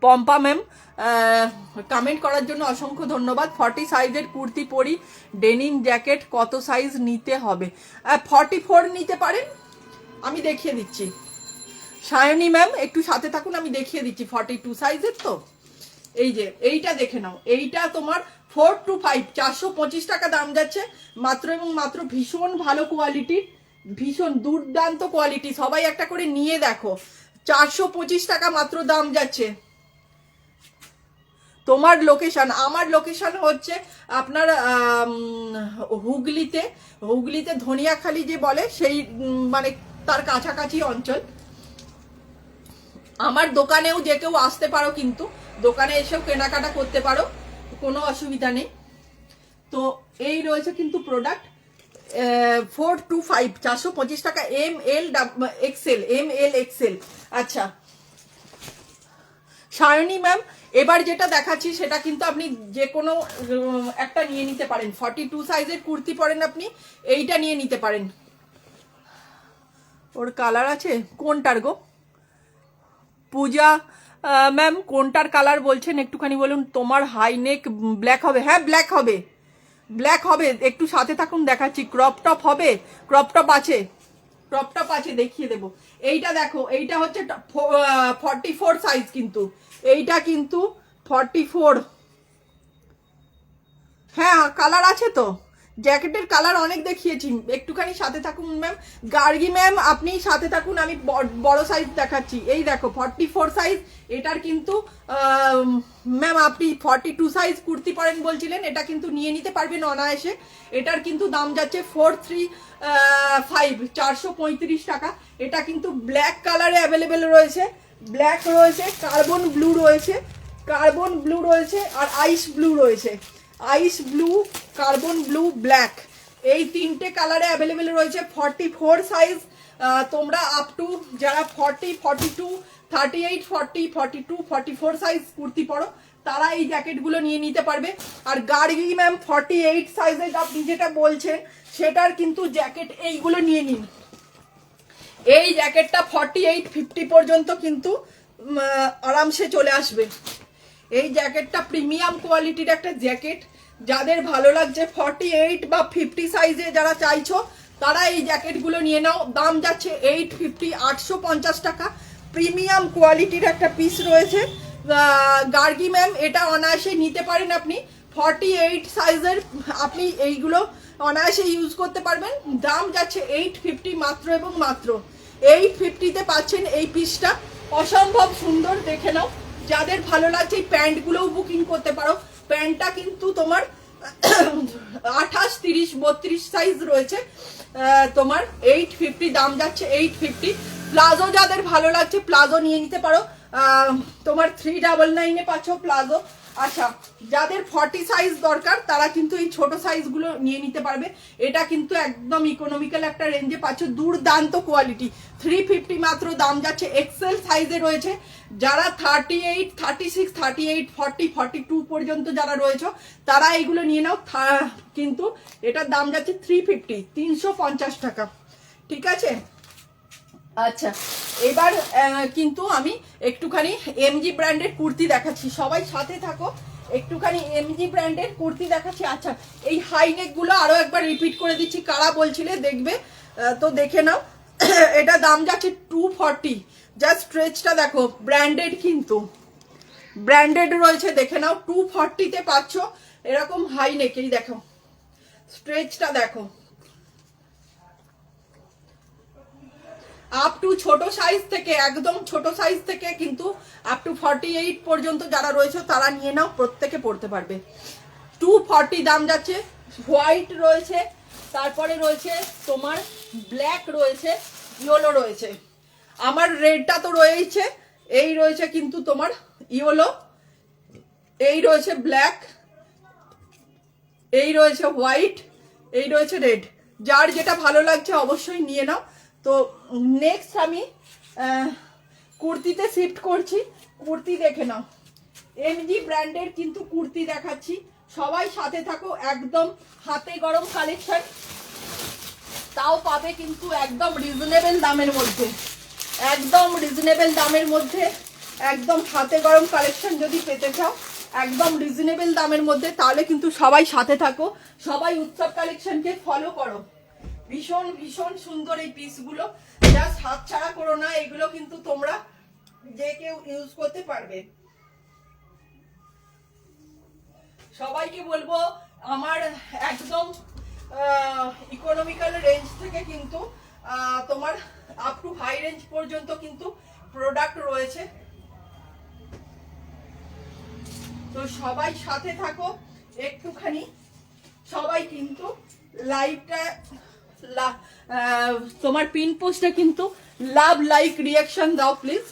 পম্পা ম্যাম কমেন্ট করার জন্য অসংখ্য ধন্যবাদ। 40 সাইজের কুর্তি পরি, ডেনিম জ্যাকেট কত সাইজ নিতে হবে? 44 নিতে পারেন, আমি দেখিয়ে দিচ্ছি। সায়নী ম্যাম একটু সাথে থাকুন, আমি দেখিয়ে দিচ্ছি। 42 সাইজের তো এই যে এইটা দেখে নাও, এইটা তোমার 425, 425 টাকা দাম যাচ্ছে মাত্র এবং মাত্র। ভীষণ ভালো কোয়ালিটি, ভীষণ দুর্দান্ত কোয়ালিটি, সবাই একটা করে নিয়ে দেখো। 425 টাকা মাত্র দাম যাচ্ছে। তোমার লোকেশন, আমার লোকেশন হচ্ছে আপনার হুগলিতে, হুগলিতে ধনিয়াখালি যে বলে সেই মানে তার কাছাকাছি অঞ্চল। আমার দোকানেও যে কেউ আসতে পারো, কিন্তু দোকানে এসেও কেনাকাটা করতে পারো, কোনো অসুবিধা নেই। তো এই রয়েছে কিন্তু প্রোডাক্ট 425, 425 টাকা, M L XL, M L XL. আচ্ছা সায়নী ম্যাম এবার যেটা দেখাচ্ছি সেটা কিন্তু আপনি যে কোনো একটা নিয়ে নিতে পারেন। 42 সাইজের কুর্তি পরেন আপনি, এইটা নিয়ে নিতে পারেন। ওর কালার আছে কোনটার গো পূজা ম্যাম? কোনটার কালার বলছেন একটুখানি বলুন। তোমার হাই নেক ব্ল্যাক হবে? হ্যাঁ ব্ল্যাক হবে, ব্ল্যাক হবে, একটু সাথে থাকুন দেখাচ্ছি। ক্রপ টপ হবে? ক্রপ টপ আছে, ক্রপ টপ আছে, দেখিয়ে দেবো। এইটা দেখো, এইটা হচ্ছে 44 সাইজ, কিন্তু এইটা কিন্তু 44। হ্যাঁ কালার আছে তো, জ্যাকেটের কালার অনেক দেখিয়েছি, একটুখানি সাথে থাকুন ম্যাম। গার্গী ম্যাম আপনি সাথে থাকুন, আমি বড় সাইজ দেখাচ্ছি। এই দেখো 44 সাইজ, এটার কিন্তু ম্যাম আপনি 42 সাইজ কুর্তি পরেন বলছিলেন, এটা কিন্তু নিয়ে নিতে পারবেন অনায়াসে। এটার কিন্তু দাম যাচ্ছে 435, 435 টাকা। এটা কিন্তু ব্ল্যাক কালারে অ্যাভেলেবেল রয়েছে, ব্ল্যাক রয়েছে, কার্বন ব্লু রয়েছে, কার্বন ব্লু রয়েছে, আর আইস ব্লু রয়েছে। আইস ব্লু, কার্বন ব্লু, ব্ল্যাক, এই 3টে কালারে অ্যাভেলেবেল রয়েছে। 44 সাইজ তোমরা আপ টু যারা 40, 42, 38, 40, 42, 44 সাইজ কুর্তি পরো তারা এই জ্যাকেটগুলো নিয়ে নিতে পারবে। আর গার্গি ম্যাম 48 সাইজের আপনি যেটা বলছেন সেটার কিন্তু জ্যাকেট এইগুলো নিয়ে নিন। এই জ্যাকেটটা 48-50 পর্যন্ত কিন্তু আরামসে চলে আসবে। এই জ্যাকেটটা প্রিমিয়াম কোয়ালিটির একটা জ্যাকেট, যাদের ভালো লাগছে 48 বা 50 সাইজে যারা চাইছো তারা এই জ্যাকেটগুলো নিয়ে নাও। দাম যাচ্ছে 850, 850 টাকা। প্রিমিয়াম কোয়ালিটির একটা পিস রয়েছে গার্গি ম্যাম, এটা অনায়াসে নিতে পারেন আপনি। 48 সাইজের আপনি এইগুলো অনায়াসে ইউজ করতে পারবেন। দাম যাচ্ছে 850 মাত্র এবং মাত্র। 850-তে পাচ্ছেন এই পিসটা, অসম্ভব সুন্দর। দেখে নাও, যাদের ভালো লাগছে এই প্যান্টগুলোও বুকিং করতে পারো। প্যান্টটা কিন্তু তোমার 28, 30, 32 সাইজ রয়েছে। তোমার 850 দাম যাচ্ছে 850। প্লাজো যাদের ভালো লাগছে প্লাজো নিয়ে নিতে পারো। তোমার 399-এ পাচ্ছ প্লাজো। আচ্ছা, যাদের 40 সাইজ দরকার তারা কিন্তু এই ছোট সাইজগুলো নিয়ে নিতে পারবে। এটা কিন্তু একদম ইকোনমিক্যাল একটা রেঞ্জে পাচ্ছ, দুর্দান্ত কোয়ালিটি। 350 মাত্র দাম যাচ্ছে। এক্সেল সাইজে রয়েছে। যারা 38, 36, 38, 40, 42 পর্যন্ত যারা রয়েছে তারা এইগুলো নিয়ে নাও। কিন্তু এটার দাম যাচ্ছে 350, 350 টাকা। ঠিক আছে? আচ্ছা, এবার কিন্তু আমি একটুখানি এমজি ব্র্যান্ডের কুর্তি দেখাচ্ছি, সবাই সাথে থাকো। একটুখানি এমজি ব্র্যান্ডের কুর্তি দেখাচ্ছি। আচ্ছা, এই হাইনেক গুলো আরো একবার রিপিট করে দিচ্ছি, কারা বলছিলে দেখবে তো দেখে নাও। এটা দাম যাচ্ছে 240। জাস্ট স্ট্রেচটা দেখো, ব্র্যান্ডেড কিন্তু ব্র্যান্ডেড রয়েছে, দেখে নাও। 240-তে পাচ্ছ এরকম হাইনেক। এই দেখো স্ট্রেচটা দেখো। আপ টু ছোট সাইজ থেকে, একদম ছোট সাইজ থেকে কিন্তু আপ টু 48 পর্যন্ত যারা রয়েছে তারা নিয়ে নাও, প্রত্যেকে পড়তে পারবে। 240 দাম যাচ্ছে। হোয়াইট রয়েছে, তারপরে রয়েছে তোমার ব্ল্যাক রয়েছে, ইয়েলো রয়েছে। আমার রেডটা তো রয়েছে, এই রয়েছে কিন্তু তোমার ইয়েলো, এই রয়েছে ব্ল্যাক, এই রয়েছে হোয়াইট, এই রয়েছে রেড। যার যেটা ভালো লাগছে অবশ্যই নিয়ে নাও। তো নেক্সট আমি কুর্তিতে শিফট করছি। কুর্তি দেখে নাও, এমজি ব্র্যান্ডের কিন্তু কুর্তি দেখাচ্ছি, সবাই সাথে থাকো। একদম হাতে গরম কালেকশন, তাও পাবে কিন্তু একদম রিজনেবল দামের মধ্যে। একদম রিজনেবল দামের মধ্যে, একদম হাতে গরম কালেকশন যদি পেতে চাও একদম রিজনেবল দামের মধ্যে, তাহলে কিন্তু সবাই সাথে থাকো, সবাই উৎসব কালেকশনকে ফলো করো। ভীষণ ভীষণ সুন্দর এই পিসগুলো, জাস্ট হাত ছাড়া করো না, এগুলো কিন্তু তোমরা যে কেউ ইউজ করতে পারবে। সবাইকে বলবো আমার একদম ইকোনমিক্যাল রেঞ্জ থেকে কিন্তু তোমার আপ টু হাই রেঞ্জ পর্যন্ত কিন্তু প্রোডাক্ট রয়েছে। তো সবাই সাথে থাকো একটুখানি, সবাই কিন্তু লাইভটা তোমার পিন পোস্টে কিন্তু লাভ লাইক রিয়াকশন দাও প্লিজ।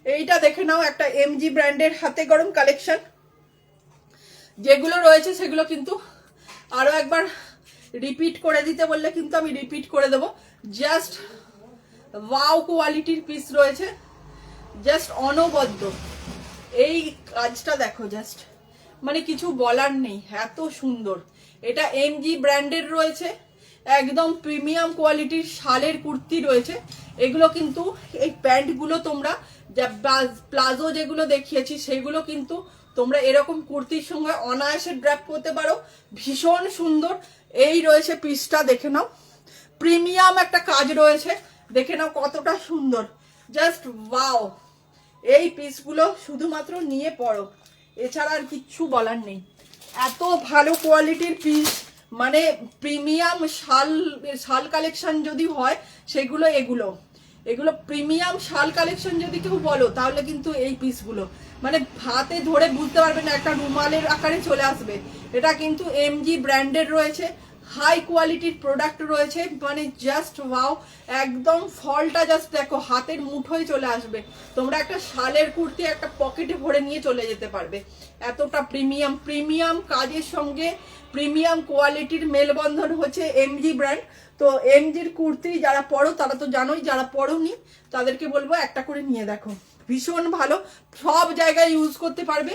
এইটা দেখে নাও, একটা এমজি ব্র্যান্ডের হাতে গরম কালেকশন। যেগুলো রয়েছে সেগুলো কিন্তু আরো একবার রিপিট করে দিতে বললে কিন্তু আমি রিপিট করে দেবো। জাস্ট ওয়াও কোয়ালিটির পিস রয়েছে, জাস্ট অনবদ্য। এই কাজটা দেখো, জাস্ট মানে কিছু বলার নেই, এত সুন্দর। এটা এমজি ব্র্যান্ডের রয়েছে, একদম প্রিমিয়াম কোয়ালিটির শালের কুর্তি রয়েছে। এগুলো কিন্তু এই প্যান্টগুলো তোমরা যা প্লাজো যেগুলো দেখিয়েছি সেগুলো কিন্তু তোমরা এরকম কুর্তির সঙ্গে অনায়াসে ড্র্যাপ করতে পারো। ভীষণ সুন্দর। এই রয়েছে পিসটা, দেখে নাও, প্রিমিয়াম একটা কাজ রয়েছে, দেখে নাও কতটা সুন্দর। Just wow. এই পিসগুলো শুধুমাত্র নিয়ে পড়ো, এছাড়া আর কিচ্ছু বলার নেই। এত ভালো কোয়ালিটির পিস, মানে প্রিমিয়াম শাল কালেকশন যদি হয় সেগুলো, এগুলো প্রিমিয়াম শাল কালেকশন যদি কেউ বলো তাহলে কিন্তু এই পিসগুলো মানে হাতে ধরে বুঝতে পারবে না, একটা রুমালের আকারে চলে আসবে। এটা কিন্তু এমজি ব্র্যান্ডের রয়েছে, হাই কোয়ালিটির প্রোডাক্ট রয়েছে, মানে জাস্ট ওয়াও। একদম ফলটা জাস্ট দেখো, হাতের মুঠোয় চলে আসবে। তোমরা একটা শালের কুর্তি একটা পকেটে ভরে নিয়ে চলে যেতে পারবে। এতটা প্রিমিয়াম কাজের সঙ্গে প্রিমিয়াম কোয়ালিটির মেলবন্ধন হচ্ছে এমজি ব্র্যান্ড। তো এমজির কুর্তি যারা পরো তারা তো জানোই, যারা পরোনি তাদেরকে বলবো একটা করে নিয়ে দেখো, ভীষণ ভালো, সব জায়গায় ইউজ করতে পারবে।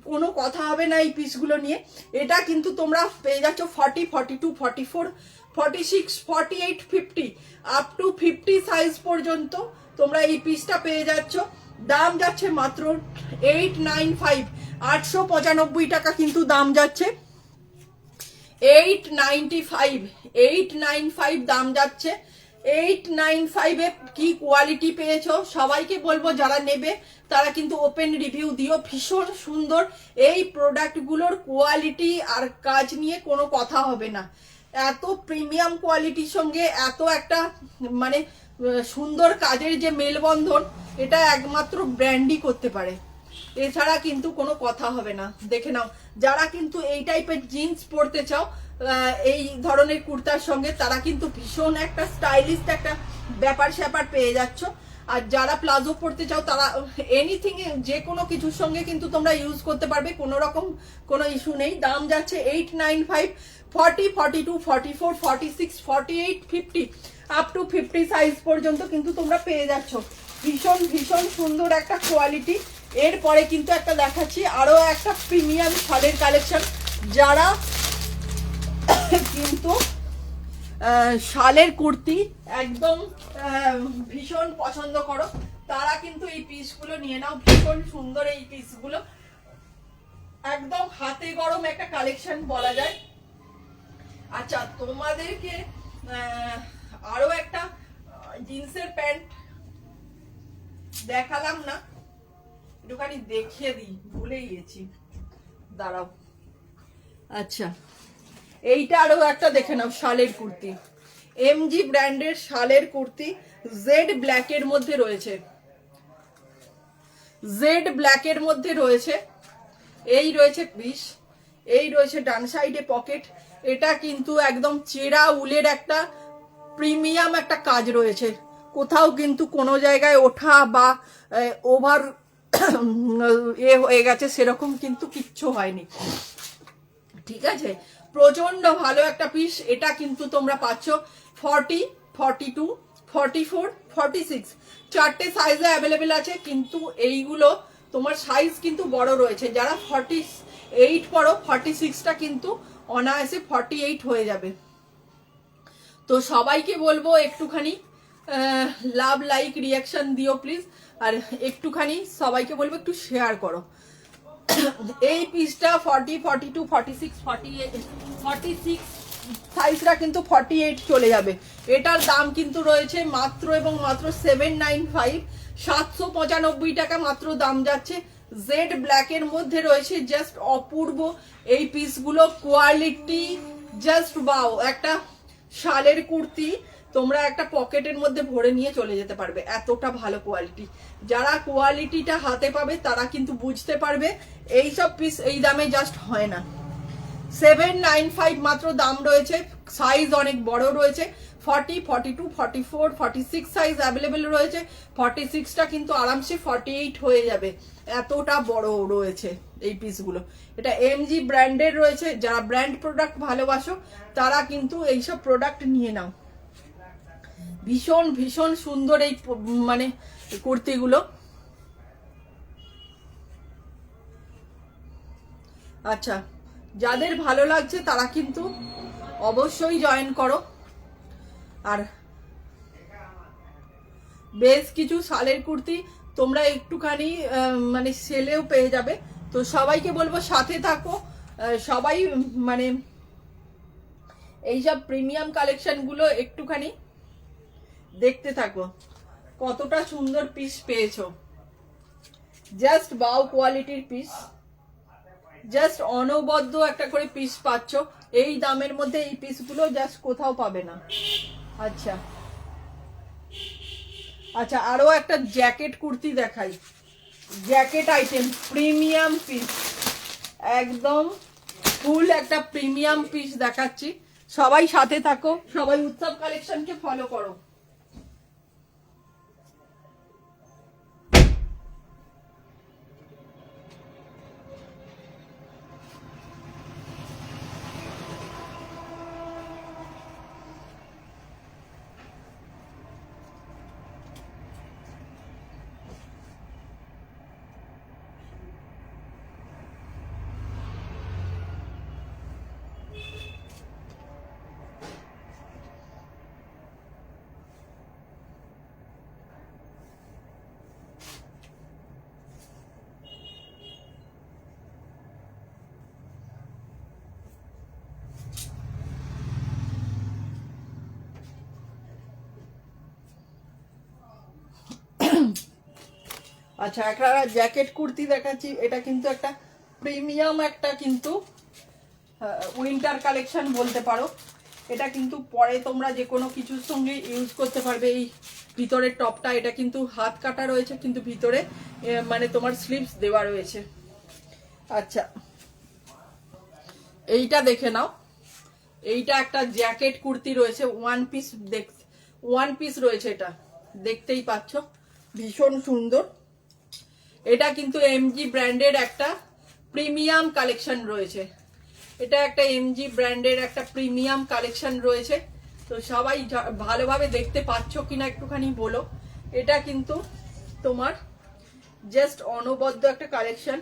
কোনো কথা হবে না এই পিসগুলো নিয়ে। এটা কিন্তু তোমরা পেয়ে যাচ্ছ 40, 42, 44, 46, 48, 50 আপ টু 50 সাইজ পর্যন্ত তোমরা এই পিসটা পেয়ে যাচ্ছ। দাম যাচ্ছে মাত্র 895, 895 টাকা কিন্তু দাম যাচ্ছে। 895, 895 দাম যাচ্ছে। 895 এ কি কোয়ালিটি পেয়েছো সবাইকে বলবো, যারা নেবে তারা কিন্তু ওপেন রিভিউ দিও। ভীষণ সুন্দর এই প্রোডাক্টগুলোর কোয়ালিটি আর কাজ নিয়ে কোনো কথা হবে না। এত প্রিমিয়াম কোয়ালিটির সঙ্গে এত একটা মানে সুন্দর কাজের যে মেলবন্ধন, এটা একমাত্র ব্র্যান্ডই করতে পারে, এছাড়া কিন্তু কোনো কথা হবে না। দেখে নাও, যারা কিন্তু এই টাইপের জিন্স পরতে চাও এই ধরনের কুর্তার সঙ্গে, তারা কিন্তু ভীষণ একটা স্টাইলিস্ট একটা ব্যাপার স্যাপার পেয়ে যাচ্ছ। আর যারা প্লাজো পরতে চাও তারা এনিথিং যে কোনো কিছুর সঙ্গে কিন্তু তোমরা ইউজ করতে পারবে, কোনো রকম কোনো ইস্যু নেই। দাম যাচ্ছে 895, 40, 42, 44, 46, 48, 50 আপ টু 50 সাইজ পর্যন্ত কিন্তু তোমরা পেয়ে যাচ্ছ। ভীষণ ভীষণ সুন্দর একটা কোয়ালিটি। এরপরে কিন্তু একটা দেখাচ্ছি আরো একটা প্রিমিয়াম শালের কালেকশন। যারা কিন্তু শালের কুর্তি একদম ভীষণ পছন্দ করো, তারা কিন্তু এই পিসগুলো নিয়ে নাও। ভীষণ সুন্দর এই পিসগুলো, একদম হাতে গরম একটা কালেকশন বলা যায়। আচ্ছা, তোমাদেরকে আরো একটা জিন্সের প্যান্ট দেখালাম না, একটুখানি দেখিয়ে দিই, ভুলেই গেছি, দাঁড়াও। আচ্ছা, এইটা আরো একটা দেখে নাও, শালের কুর্তি, এমজি ব্র্যান্ডের শালের কুর্তি, জেড ব্ল্যাকের মধ্যে রয়েছে, জেড ব্ল্যাকের মধ্যে রয়েছে। এই রয়েছে পিস, এই রয়েছে ডান সাইডে পকেট। এটা কিন্তু একদম চেরা উলের একটা প্রিমিয়াম একটা কাজ রয়েছে, কোথাও কিন্তু কোনো জায়গায় ওঠা বা ওভার হয়ে গেছে সেরকম কিন্তু কিচ্ছু হয়নি, ঠিক আছে। প্রচন্ড ভালো একটা পিস। এটা কিন্তু তোমরা পাচ্ছ 40, 42, 44, 46 চারটে সাইজে অ্যাভেলেবেল আছে। কিন্তু এইগুলো তোমার সাইজ কিন্তু বড় রয়েছে। যারা 48 পড়ো, 46টা কিন্তু অনায়াসে 48 হয়ে যাবে। তো সবাইকে বলবো একটুখানি লাভ, লাইক, রিয়াকশন দিও প্লিজ। আর একটুখানি সবাইকে বলবো একটু শেয়ার করো। এই পিসটা 40, 42, 46, 48, 46 সাইজটা কিন্তু 48 চলে যাবে। এটার দাম কিন্তু রয়েছে মাত্র এবং মাত্র 795, 795 টাকা মাত্র দাম যাচ্ছে। জেড ব্ল্যাকের মধ্যে রয়েছে, জাস্ট অপূর্ব এই পিসগুলো, কোয়ালিটি জাস্ট বাও। একটা শালের কুর্তি তোমরা একটা পকেটের মধ্যে ভরে নিয়ে চলে যেতে পারবে, এতটা ভালো কোয়ালিটি। যারা কোয়ালিটিটা হাতে পাবে তারা কিন্তু বুঝতে পারবে এইসব পিস এই দামে জাস্ট হয় না। 795 মাত্র দাম রয়েছে। সাইজ অনেক বড় রয়েছে, 40, 42, 44, 46 সাইজ অ্যাভেলেবেল রয়েছে। 46টা কিন্তু আরামসে 48 হয়ে যাবে, এতটা বড় রয়েছে এই পিসগুলো। এটা এমজি ব্র্যান্ডের রয়েছে। যারা ব্র্যান্ড প্রোডাক্ট ভালোবাসো তারা কিন্তু এইসব প্রোডাক্ট নিয়ে নাও। ভীষণ ভীষণ সুন্দর এই মানে কুর্তিগুলো। আচ্ছা, যাদের ভালো লাগছে তারা কিন্তু অবশ্যই জয়েন করো। আর বেশ কিছু শালের কুর্তি তোমরা একটুখানি মানে সেলেও পেয়ে যাবে। তো সবাইকে বলবো সাথে থাকো, সবাই মানে এইসব প্রিমিয়াম কালেকশনগুলো একটুখানি দেখতে থাকো। কতটা সুন্দর পিস পেয়েছো, জাস্ট বাও কোয়ালিটির পিস, জাস্ট অনবদ্য একটা করে পিস পাচ্ছ। এই দামের মধ্যে এই পিসগুলো জাস্ট কোথাও পাবে না। আচ্ছা আচ্ছা, আরো একটা জ্যাকেট কুর্তি দেখাই, জ্যাকেট আইটেম প্রিমিয়াম পিস, একদম ফুল একটা প্রিমিয়াম পিস দেখাচ্ছি। সবাই সাথে থাকো, সবাই উৎসব কালেকশনকে ফলো করো। আচ্ছা, একটা জ্যাকেট কুর্তি দেখাচ্ছি। এটা কিন্তু একটা প্রিমিয়াম একটা কিন্তু উইন্টার কালেকশন বলতে পারো। এটা কিন্তু পরে তোমরা যে কোনো কিছুর সঙ্গে ইউজ করতে পারবে। এই ভিতরের টপটা এটা কিন্তু হাত কাটা রয়েছে, কিন্তু ভিতরে মানে তোমার স্লিভস দেওয়া রয়েছে। আচ্ছা, এইটা দেখে নাও। এইটা একটা জ্যাকেট কুর্তি রয়েছে, ওয়ান পিস রয়েছে। এটা দেখতেই পাচ্ছ, ভীষণ সুন্দর। এটা কিন্তু এমজি ব্র্যান্ডের একটা প্রিমিয়াম কালেকশন রয়েছে। এটা একটা এমজি ব্র্যান্ডের একটা প্রিমিয়াম কালেকশন রয়েছে। তো সবাই ভালোভাবে দেখতে পাচ্ছ কিনা একটুখানি বলো। এটা কিন্তু তোমার জাস্ট অনবদ্য একটা কালেকশন।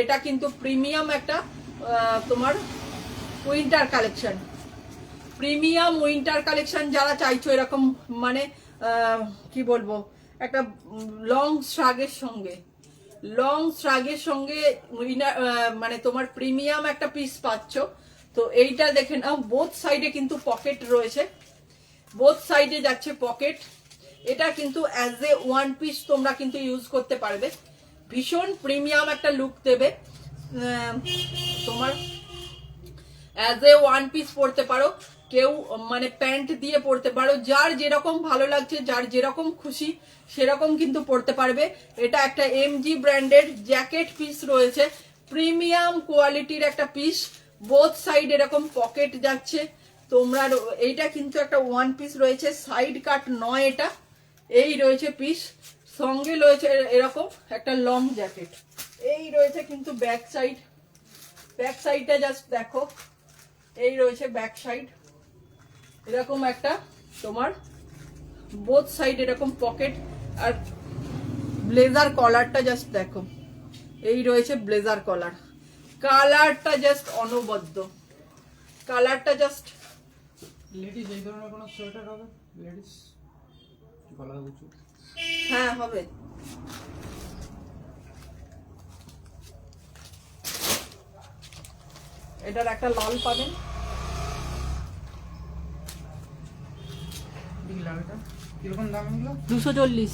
এটা কিন্তু প্রিমিয়াম একটা তোমার winter collection. Premium winter collection যারা চাইছো এরকম মানে কি বলবো, একটা লং শ্রাগের সঙ্গে মানে তোমার প্রিমিয়াম একটা পিস পাচ্ছ। তো এইটা দেখে নাও, বোথ সাইডে কিন্তু পকেট রয়েছে, বোথ সাইডে যাচ্ছে পকেট। এটা কিন্তু অ্যাজ এ ওয়ান পিস তোমরা কিন্তু ইউজ করতে পারবে। ভীষণ প্রিমিয়াম একটা লুক দেবে। তোমার অ্যাজ এ ওয়ান পিস পরতে পারো, কেউ মানে প্যান্ট দিয়ে পরতে পারো, যার যেরকম ভালো লাগছে, যার যেরকম খুশি সেরকম কিন্তু পরতে পারবে। এটা একটা এমজি ব্র্যান্ডের জ্যাকেট পিস রয়েছে, প্রিমিয়াম কোয়ালিটির একটা পিস। বোথ সাইড এরকম পকেট যাচ্ছে তোমরা। এইটা কিন্তু একটা ওয়ান পিস রয়েছে, সাইড কাট নয় এটা। এই রয়েছে পিস, সঙ্গে রয়েছে এরকম একটা লং জ্যাকেট। এই রয়েছে কিন্তু ব্যাক সাইডটা জাস্ট দেখো। এই রয়েছে ব্যাক সাইড, এরকম একটা তোমার বোথ সাইড এরকম পকেট। আর ব্লেজার কলারটা জাস্ট দেখো, এই রয়েছে ব্লেজার কলার। কালারটা জাস্ট অনবদ্য, কালারটা জাস্ট। লেডিস এই ধরনের কোনো সোয়েটার হবে? লেডিস গলা উঁচু? হ্যাঁ, হবে। এটার একটা লাল পাবেন। দেখি লালটা কিরকম দাম এগুলো? 240।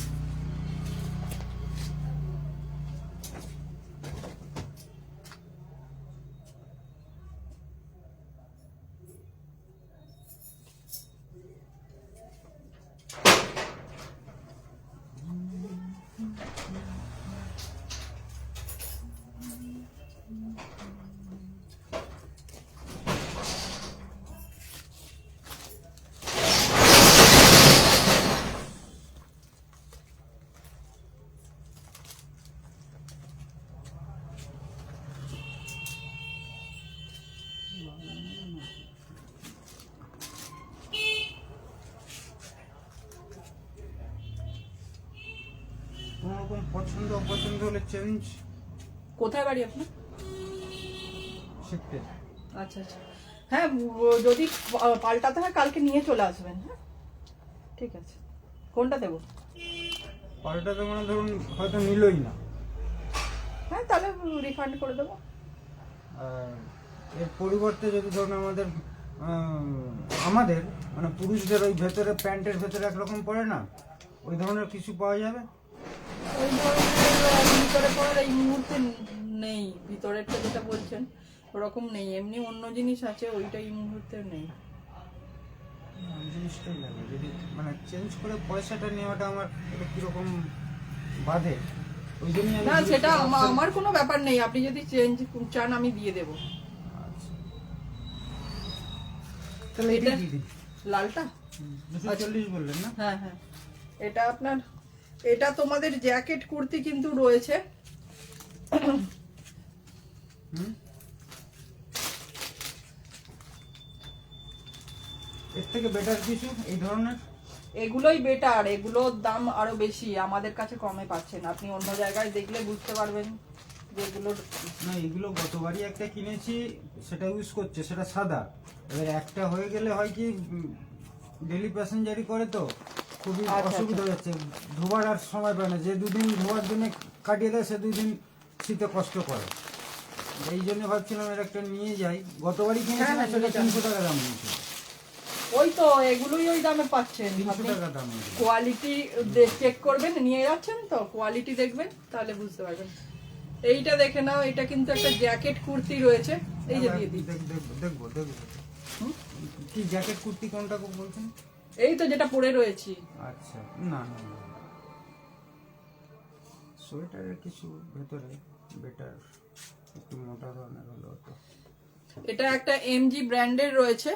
কোনো রকম পছন্দ অপছন্দ হলে চেঞ্জ কোথায় বাড়ি আপনার? শিখতে। আচ্ছা আচ্ছা, হ্যাঁ, যদি পাল্টাতে হয় কালকে নিয়ে চলে আসবেন। হ্যাঁ, ঠিক আছে। কোনটা দেবো? পাল্টাতে মানে ধরুন হয়তো নিলই না, হ্যাঁ, তাহলে রিফান্ড করে দেবো। আর এর পরিবর্তে যদি ধরুন আমাদের মানে পুরুষদের ওই ভেতরে প্যান্টের ভেতরে একরকম পড়ে না, ওই ধরনের কিছু পাওয়া যাবে? ওই ধরনের ভিতরে পড়ার এই মুহূর্তে নেই, ভিতরেরটা যেটা বলছেন ওরকম নেই। এমনি অন্য জিনিস আছে, ওইটা এই মুহূর্তে নেই। ওই জিনিসটাই লাগে, যদি মানে চেঞ্জ করে পয়সাটা নেওয়াটা আমার এটা কিরকম বাদে, ওই জন্যই আমি না, জিজ্ঞেস সেটা করলাম। আমার কোনো ব্যাপার নেই। আপনি যদি চেঞ্জ চান আমি দিয়ে দেবো। আচ্ছা, তাহলে এটা এটা- দিয়ে দিন। লালটা? 240 বললেন না? হ্যাঁ হ্যাঁ, এটা আপনার, এটা তোমাদের জ্যাকেট কুর্তি কিন্তু রয়েছে। হুম, এর থেকে বেটার কিছু এই ধরনের? এগুলোই বেটার, এগুলোর দাম আরো বেশি, আমাদের কাছে কমে পাচ্ছেন। আপনি অন্য জায়গায় দেখলে বুঝতে পারবেন যে এগুলোর। না, এগুলো গতবারই একটা কিনেছি, সেটা ইউজ করছে, সেটা সাদা। এবার একটা হয়ে গেলে হয় কি, ডেলি প্যাসেঞ্জারি করে তো খুবই আচ্ছা, অসুবিধা হচ্ছে, ধোবার আর সময় পায় না। যে দুদিন ধোয়ার জন্য কাটিয়ে দেয়, সে দুদিন শীতে কষ্ট করে। এই জন্য ভাবছিলাম এর একটা নিয়ে যাই। গতবারই কিনেছিলাম, হ্যাঁ, সেটা নিয়ে যান। 300 টাকা দাম নিয়েছিল। ওই তো এগুলোই ওই দামে পাচ্ছেন 300 টাকা দাম এগুলো। কোয়ালিটি চেক করবেন, নিয়ে যাচ্ছেন তো কোয়ালিটি দেখবেন তাহলে বুঝতে পারবেন। এইটা দেখে নাও, এটা কিন্তু একটা জ্যাকেট কুর্তি রয়েছে, এই যে দিয়ে দিই। দেখবো হুম? কি জ্যাকেট কুর্তি কোনটা বলছেন? এই তো যেটা পরে রয়েছি। আচ্ছা, না না না, সোয়েটারের কিছু ভেতরে বেটার একটু মোটা ধরনের হলো তো। এটা একটা এমজি ব্র্যান্ডের রয়েছে,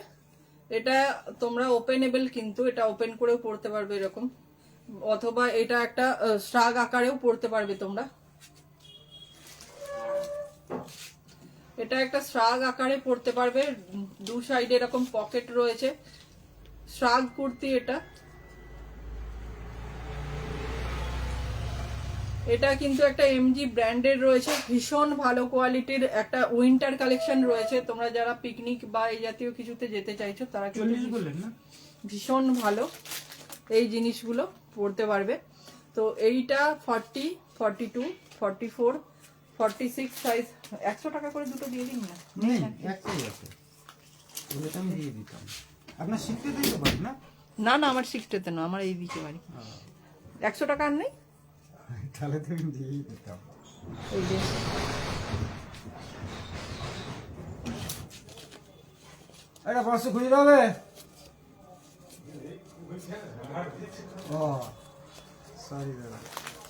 এটা তোমরা ওপেনেবল, কিন্তু এটা ওপেন করেও পড়তে পারবে এরকম, অথবা এটা একটা শ্রাগ আকারেও পড়তে পারবে তোমরা। এটা একটা শ্রাগ আকারে পড়তে পারবে, দু সাইডে এরকম পকেট রয়েছে, শ্রাগ কুর্তি এটা। এটা কিন্তু একটা এমজি ব্র্যান্ডের রয়েছে, ভীষণ ভালো কোয়ালিটির একটা উইন্টার কালেকশন রয়েছে। তোমরা যারা পিকনিক বা এই জাতীয় কিছুতে যেতে চাইছো তারা কিন্তু 40 বললেন না? ভীষণ ভালো এই জিনিসগুলো পড়তে পারবে। তো এইটা 40, 42, 44, 46 সাইজ। 100 টাকা করে দুটো দিয়ে দিন না। নেই, একটাই আছে, বলে তো আমি দিয়ে দিতাম। আপনার শিখতে দিতে পারি না? না না, আমার শিখতে না, আমার এই দিকে বাড়ি। 100 টাকা আর নেই, তাহলে তো আমি দিয়েই দিতাম। এই যে এটা 500 খুঁজে হবে। ও সরি দাদা,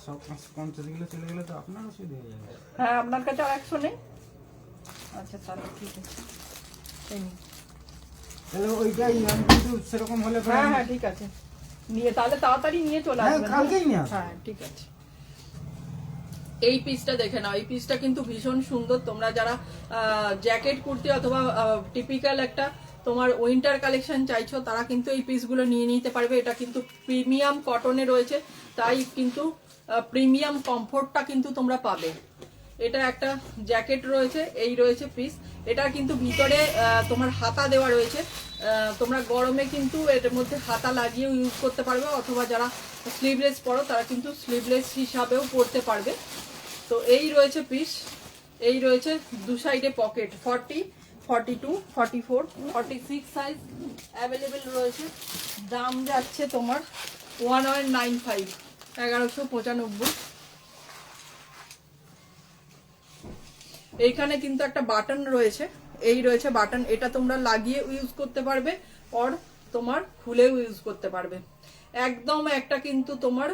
সব 50 কিলো চলে গেলে তো আপনার অসুবিধা হয়ে যাবে। হ্যাঁ, আপনার কাছে আর 100 নেই? আচ্ছা তাহলে ঠিক আছে, এই নিন। তাহলে ওইটাই আমি কিন্তু সেরকম হলে পরে হ্যাঁ আমি- হ্যাঁ ঠিক আছে, নিয়ে তাহলে তাড়াতাড়ি নিয়ে চলে হ্যাঁ, আসবেন। কালকেই নিয়ে আসবো। হ্যাঁ ঠিক আছে। এই পিসটা দেখে নাও, এই পিসটা কিন্তু ভীষণ সুন্দর। তোমরা যারা জ্যাকেট কুর্তি অথবা টিপিক্যাল একটা তোমার উইন্টার কালেকশন চাইছো তারা কিন্তু এই পিসগুলো নিয়ে নিতে পারবে। এটা কিন্তু প্রিমিয়াম কটনে রয়েছে, তাই কিন্তু প্রিমিয়াম কমফোর্টটা কিন্তু তোমরা পাবে। এটা একটা জ্যাকেট রয়েছে, এই রয়েছে পিস। এটা কিন্তু ভিতরে তোমার হাতা দেওয়া রয়েছে, তোমরা গরমে কিন্তু এর মধ্যে হাতা লাগিয়েও ইউজ করতে পারবে, অথবা যারা স্লিভলেস পরো তারা কিন্তু স্লিভলেস হিসাবেও পরতে পারবে। তো এই রয়েছে পিস, এই রয়েছে দু সাইডে পকেট। 40, 42, 44, 46 সাইজ অ্যাভেলেবেল রয়েছে। দাম যাচ্ছে তোমার 1195, 1195। এইখানে কিন্তু একটা বাটন রয়েছে, এই রয়েছে বাটন, এটা তোমরা লাগিয়ে ইউজ করতে পারবে, আর তোমার খুলেও ইউজ করতে পারবে। একদম একটা কিন্তু তোমার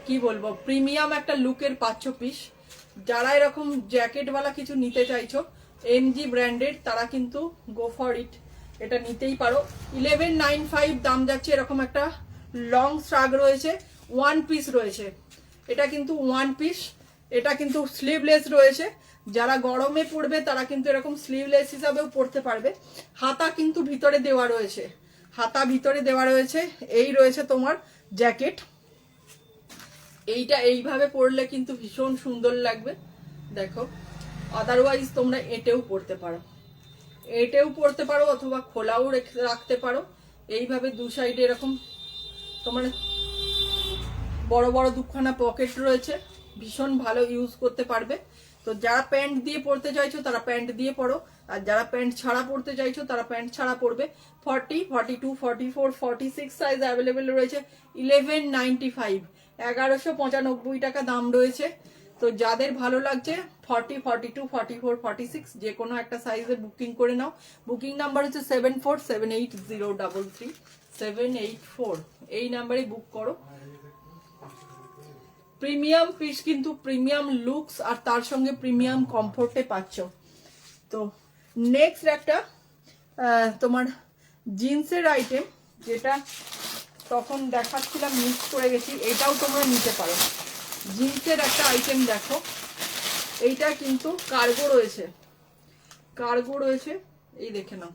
কি বলবো, প্রিমিয়াম একটা লুকের পাচ্ছ পিস। যারা এরকম জ্যাকেটওয়ালা কিছু নিতে চাইছো এমজি ব্র্যান্ডেড, তারা কিন্তু গো ফর ইট, এটা নিতেই পারো। 1195 দাম যাচ্ছে। এরকম একটা লং শ্রাগ রয়েছে, ওয়ান পিস রয়েছে, এটা কিন্তু ওয়ান পিস। এটা কিন্তু স্লিভলেস রয়েছে, যারা গরমে পড়বে তারা কিন্তু এরকম স্লিভলেস হিসাবেও পড়তে পারবে। হাতা কিন্তু ভিতরে দেওয়া রয়েছে, হাতা ভিতরে দেওয়া রয়েছে। এই রয়েছে তোমার জ্যাকেট, এইটা এইভাবে পরলে কিন্তু ভীষণ সুন্দর লাগবে, দেখো। আদারওয়াইজ তোমরা এটেও পরতে পারো, এটেও পরতে পারো, অথবা খোলাও রাখতে পারো। এইভাবে দু সাইডে এরকম তোমার বড় বড় দুখানা পকেট রয়েছে, ভীষণ ভালো ইউজ করতে পারবে। তো যারা প্যান্ট দিয়ে পরতে চাইছো তারা প্যান্ট দিয়ে পরো, আর যারা প্যান্ট ছাড়া পরতে চাইছো তারা প্যান্ট ছাড়া পরবে। 40, 42, 44, 46 সাইজ অ্যাভেলেবেল রয়েছে। 1195, 1195 টাকা দাম রয়েছে। তো যাদের ভালো লাগছে 40, 42, 44, 46 যে কোনো একটা সাইজে বুকিং করে নাও। বুকিং নাম্বার হচ্ছে 7478033784, 784, এই নাম্বারে বুক করো। প্রিমিয়াম পিস, কিন্তু প্রিমিয়াম লুকস আর তার সঙ্গে প্রিমিয়াম কমফোর্টে পাচ্ছ। তো নেক্সট একটা তোমার জিন্সের আইটেম, যেটা তখন দেখাচ্ছিলাম মিস করে গেছি, এটাও তোমরা নিতে পারো। জিন্সের একটা আইটেম দেখো, এইটা কিন্তু কার্গো রয়েছে, কার্গো রয়েছে, এই দেখে নাও।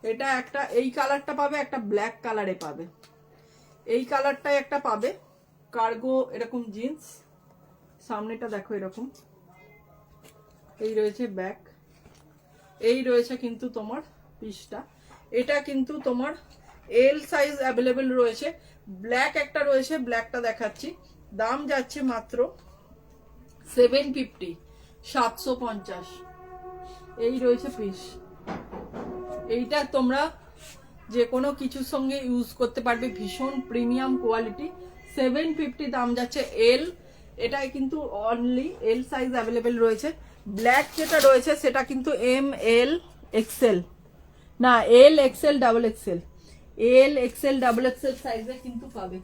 এটা একটা এই কালারটা পাবে, একটা ব্ল্যাক কালারে পাবে, এই কালারটাই একটা পাবে। কার্গো এরকম জিন্স, সামনেটা দেখো এরকম, এই রয়েছে ব্যাক, এই রয়েছে কিন্তু তোমার পিসটা। এটা কিন্তু তোমার এল সাইজ অ্যাভেলেবেল রয়েছে। ব্ল্যাক একটা রয়েছে, ব্ল্যাকটা দেখাচ্ছি, দাম যাচ্ছে মাত্র 750, 750। এই রয়েছে পিস, এইটা তোমরা যে কোনো কিছুর সঙ্গে ইউজ করতে পারবে, ভীষণ প্রিমিয়াম কোয়ালিটি। 750 দাম যাচ্ছে। এল, এটা কিন্তু অনলি এল সাইজ অ্যাভেলেবেল রয়েছে। ব্ল্যাক যেটা রয়েছে সেটা কিন্তু এম, এল, এক্সেল, না এল, এক্সেল, ডাবল এক্সেল, এল, এক্সেল, ডাবল এক্সেল সাইজে কিন্তু পাবে।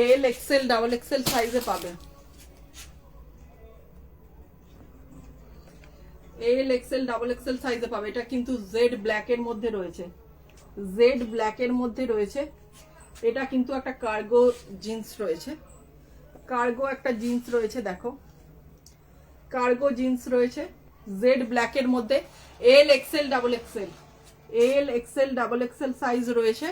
এল, এক্সেল, ডাবল এক্সেল সাইজে পাবে। এল, এক্সেল, ডাবল এক্সেল সাইজে পাবে। এটা কিন্তু জেড ব্ল্যাক এর মধ্যে রয়েছে, জেড ব্ল্যাক এর মধ্যে রয়েছে। এটা কিন্তু একটা কার্গো জিন্স রয়েছে, কার্গো একটা জিন্স রয়েছে, দেখো কার্গো জিন্স রয়েছে জেড ব্ল্যাক এর মধ্যে। এল, এক্সেল, ডাবল এক্সেল, এল, এক্সেল, ডাবল এক্সেল সাইজ রয়েছে।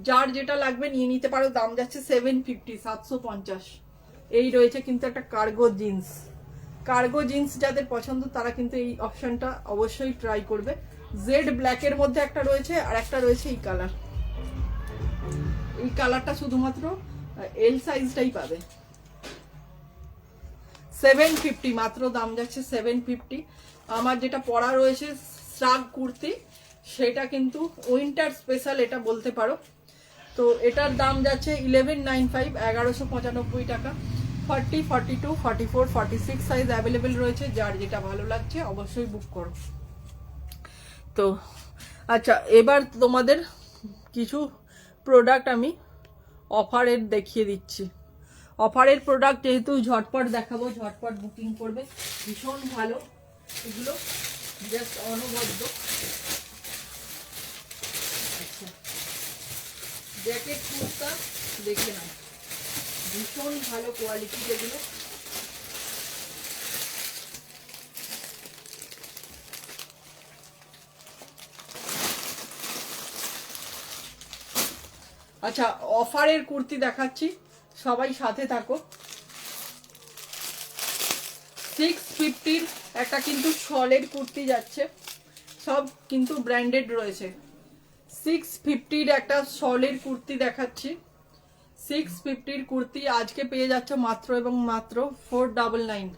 যার যেটা লাগবে নিয়ে নিতে পারো। দাম যাচ্ছে 750, 750। এই রয়েছে কিন্তু একটা কার্গো জিন্স। কার্গো জিন্স যাদের পছন্দ তারা কিন্তু এই অপশনটা অবশ্যই ট্রাই করবে। জেড ব্ল্যাক এর মধ্যে একটা রয়েছে, আর একটা রয়েছে এই কালার। এই কালারটা শুধুমাত্র এল সাইজটাই পাবে। 750 মাত্র দাম যাচ্ছে 750। আমার যেটা পরা রয়েছে শ্রাগ কুর্তি, সেটা কিন্তু উইন্টার স্পেশাল এটা বলতে পারো। তো এটার দাম যাচ্ছে 1195, 1195 টাকা। 40, 42, 44, 46 সাইজ অ্যাভেলেবেল রয়েছে। যার যেটা ভালো লাগছে অবশ্যই বুক করো। তো আচ্ছা, এবার তোমাদের কিছু প্রোডাক্ট আমি অফারের দেখিয়ে দিচ্ছি। অফারের প্রোডাক্ট যেহেতু ঝটপট দেখাবো, ঝটপট বুকিং করবে। ভীষণ ভালো এগুলো, জাস্ট অনবদ্য। আচ্ছা, জ্যাকেট কুর্তা দেখে নাও, ভীষণ ভালো কোয়ালিটি যেগুলো। আচ্ছা, অফারের কুর্তি দেখাচ্ছি, সবাই সাথে থাকো। 650 একটা কিন্তু শলের কুর্তি যাচ্ছে, সব কিন্তু ব্র্যান্ডেড রয়েছে। 650 একটা শলের কুর্তি দেখাচ্ছি। 650 কুর্তি আজকে পেয়ে যাচ্ছ মাত্র এবং মাত্র 499,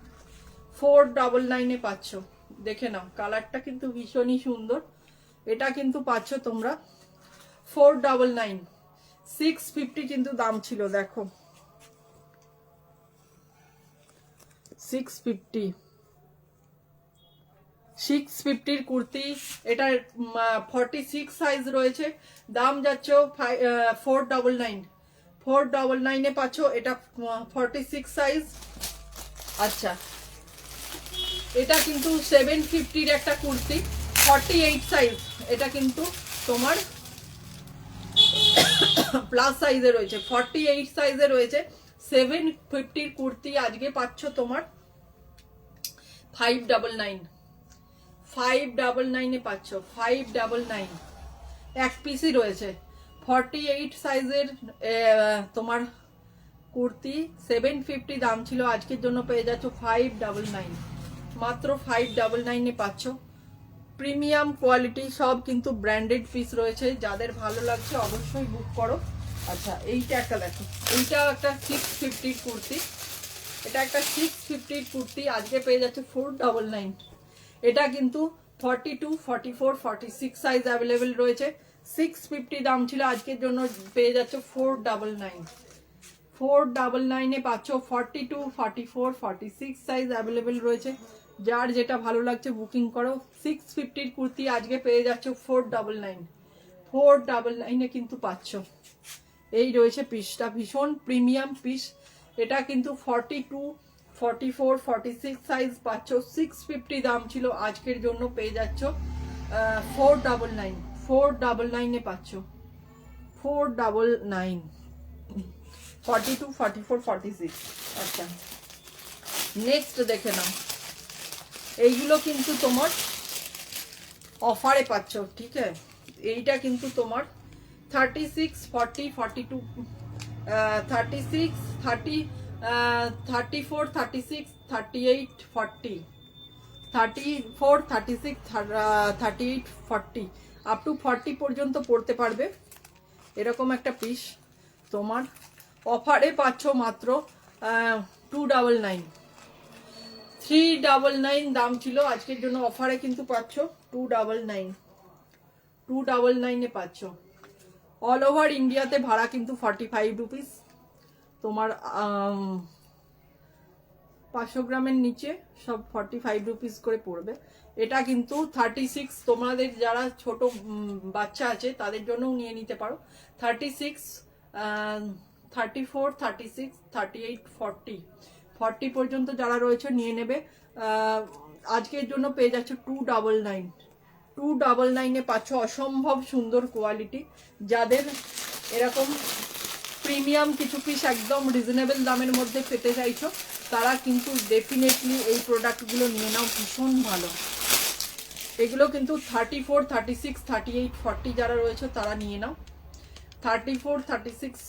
499 পাচ্ছ। দেখে নাও, কালারটা কিন্তু ভীষণই সুন্দর। এটা কিন্তু পাচ্ছ তোমরা 499। 650 কিন্তু দাম ছিল, দেখো 650, 650 কুর্তি। এটা 46 সাইজ রয়েছে। দাম যাচ্ছ 499, 499 পাচ্ছ। এটা 46 সাইজ। আচ্ছা, এটা কিন্তু 750 একটা কুর্তি, 48 সাইজ। এটা কিন্তু তোমার প্লাস সাইজে রয়েছে, 48 সাইজে রয়েছে। 750 কুর্তি আজকে পাচ্ছ তোমার 599, 599 পাচ্ছ, 599। এক পিসই রয়েছে। 48 সাইজের তোমার কুর্তি 750 দাম ছিল, আজকের জন্য পেয়ে যাচ্ছ 599, মাত্র 599 পাচ্ছ। প্রিমিয়াম কোয়ালিটি, সব কিন্তু ব্র্যান্ডেড পিস রয়েছে। যাদের ভালো লাগছে অবশ্যই বুক করো। আচ্ছা, এইটা একটা দেখো, এইটাও একটা 650 কুর্তি। এটা একটা 650 কুর্তি আজকে পেয়ে যাচ্ছে 499। এটা কিন্তু 42, 44, 46 সাইজ অ্যাভেলেবেল রয়েছে। 650 দাম ছিল, আজকের জন্য পেয়ে যাচ্ছে 499, 499 পাচ্ছ। 42, 44, 46 সাইজ অ্যাভেলেবেল রয়েছে। যার যেটা ভালো লাগছে বুকিং করো। 650 কুর্তি আজকে পেয়ে যাচ্ছ 499, 499 কিন্তু পাচ্ছ। এই রয়েছে পিসটা, ভীষণ প্রিমিয়াম পিস। এটা কিন্তু 42, 44, 46 সাইজ পাচ্ছ। 650 দাম ছিল, আজকের জন্য পেয়ে যাচ্ছ 499, 499 পাচ্ছ। 499, 42, 44, 46। আচ্ছা, নেক্সট দেখে নাও। এইগুলো কিন্তু তোমার অফারে পাচ্ছ, ঠিক আছে। এইটা কিন্তু তোমার 36, 40, 42, 36, 30, 34, 36, 38, 40, 34, 36, 38, 40, আপ টু 40 পর্যন্ত পড়তে পারবে। এরকম একটা পিস তোমার অফারে পাচ্ছ মাত্র 299, 399 দাম ছিল, আজকের জন্য অফারে কিন্তু পাচ্ছ 299 পাচ্ছ। অল ওভার ইন্ডিয়াতে ভাড়া কিন্তু 45 রুপিস, তোমার 500 গ্রামের নিচে সব 45 রুপিস করে পড়বে। এটা কিন্তু 36, তোমাদের যারা ছোট বাচ্চা আছে তাদের জন্যও নিয়ে নিতে পারো। 36, 34, 36, 38, 40 পর্যন্ত যারা রয়েছে নিয়ে নেবে। আজকের জন্য পেয়ে যাচ্ছে 299 পাচ্ছ। অসম্ভব সুন্দর কোয়ালিটি। যাদের এরকম প্রিমিয়াম কিছু পিস একদম রিজনেবল দামের মধ্যে পেতে চাইছো তারা কিন্তু ডেফিনেটলি এই প্রোডাক্টগুলো নিয়ে নাও, ভীষণ ভালো। এগুলো কিন্তু 34, 36, 38, 40 যারা রয়েছে তারা নিয়ে নাও। 34, 36,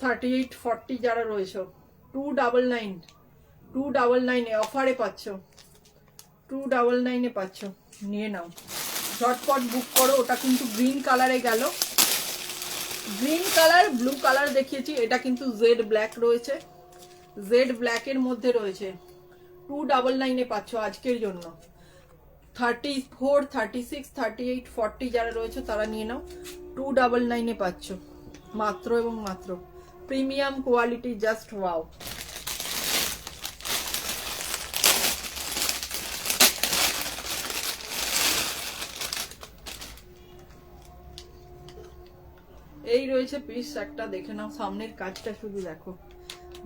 38, 40 যারা রয়েছে 299 অফারে পাচ্ছ, 299 পাচ্ছ, নিয়ে নাও, ঝটপট বুক করো। ওটা কিন্তু গ্রিন কালারে গেল, গ্রিন কালার, ব্লু কালার দেখিয়েছি, এটা কিন্তু জেড ব্ল্যাক রয়েছে, জেড ব্ল্যাকের মধ্যে রয়েছে। 299 পাচ্ছ আজকের জন্য। 34, 36, 38, 40 যারা রয়েছে তারা নিয়ে নাও, 299 পাচ্ছ মাত্র এবং মাত্র। Premium quality, just wow. এই রয়েছে পিস একটা, দেখে নাও, সামনের কাজটা শুধু দেখো,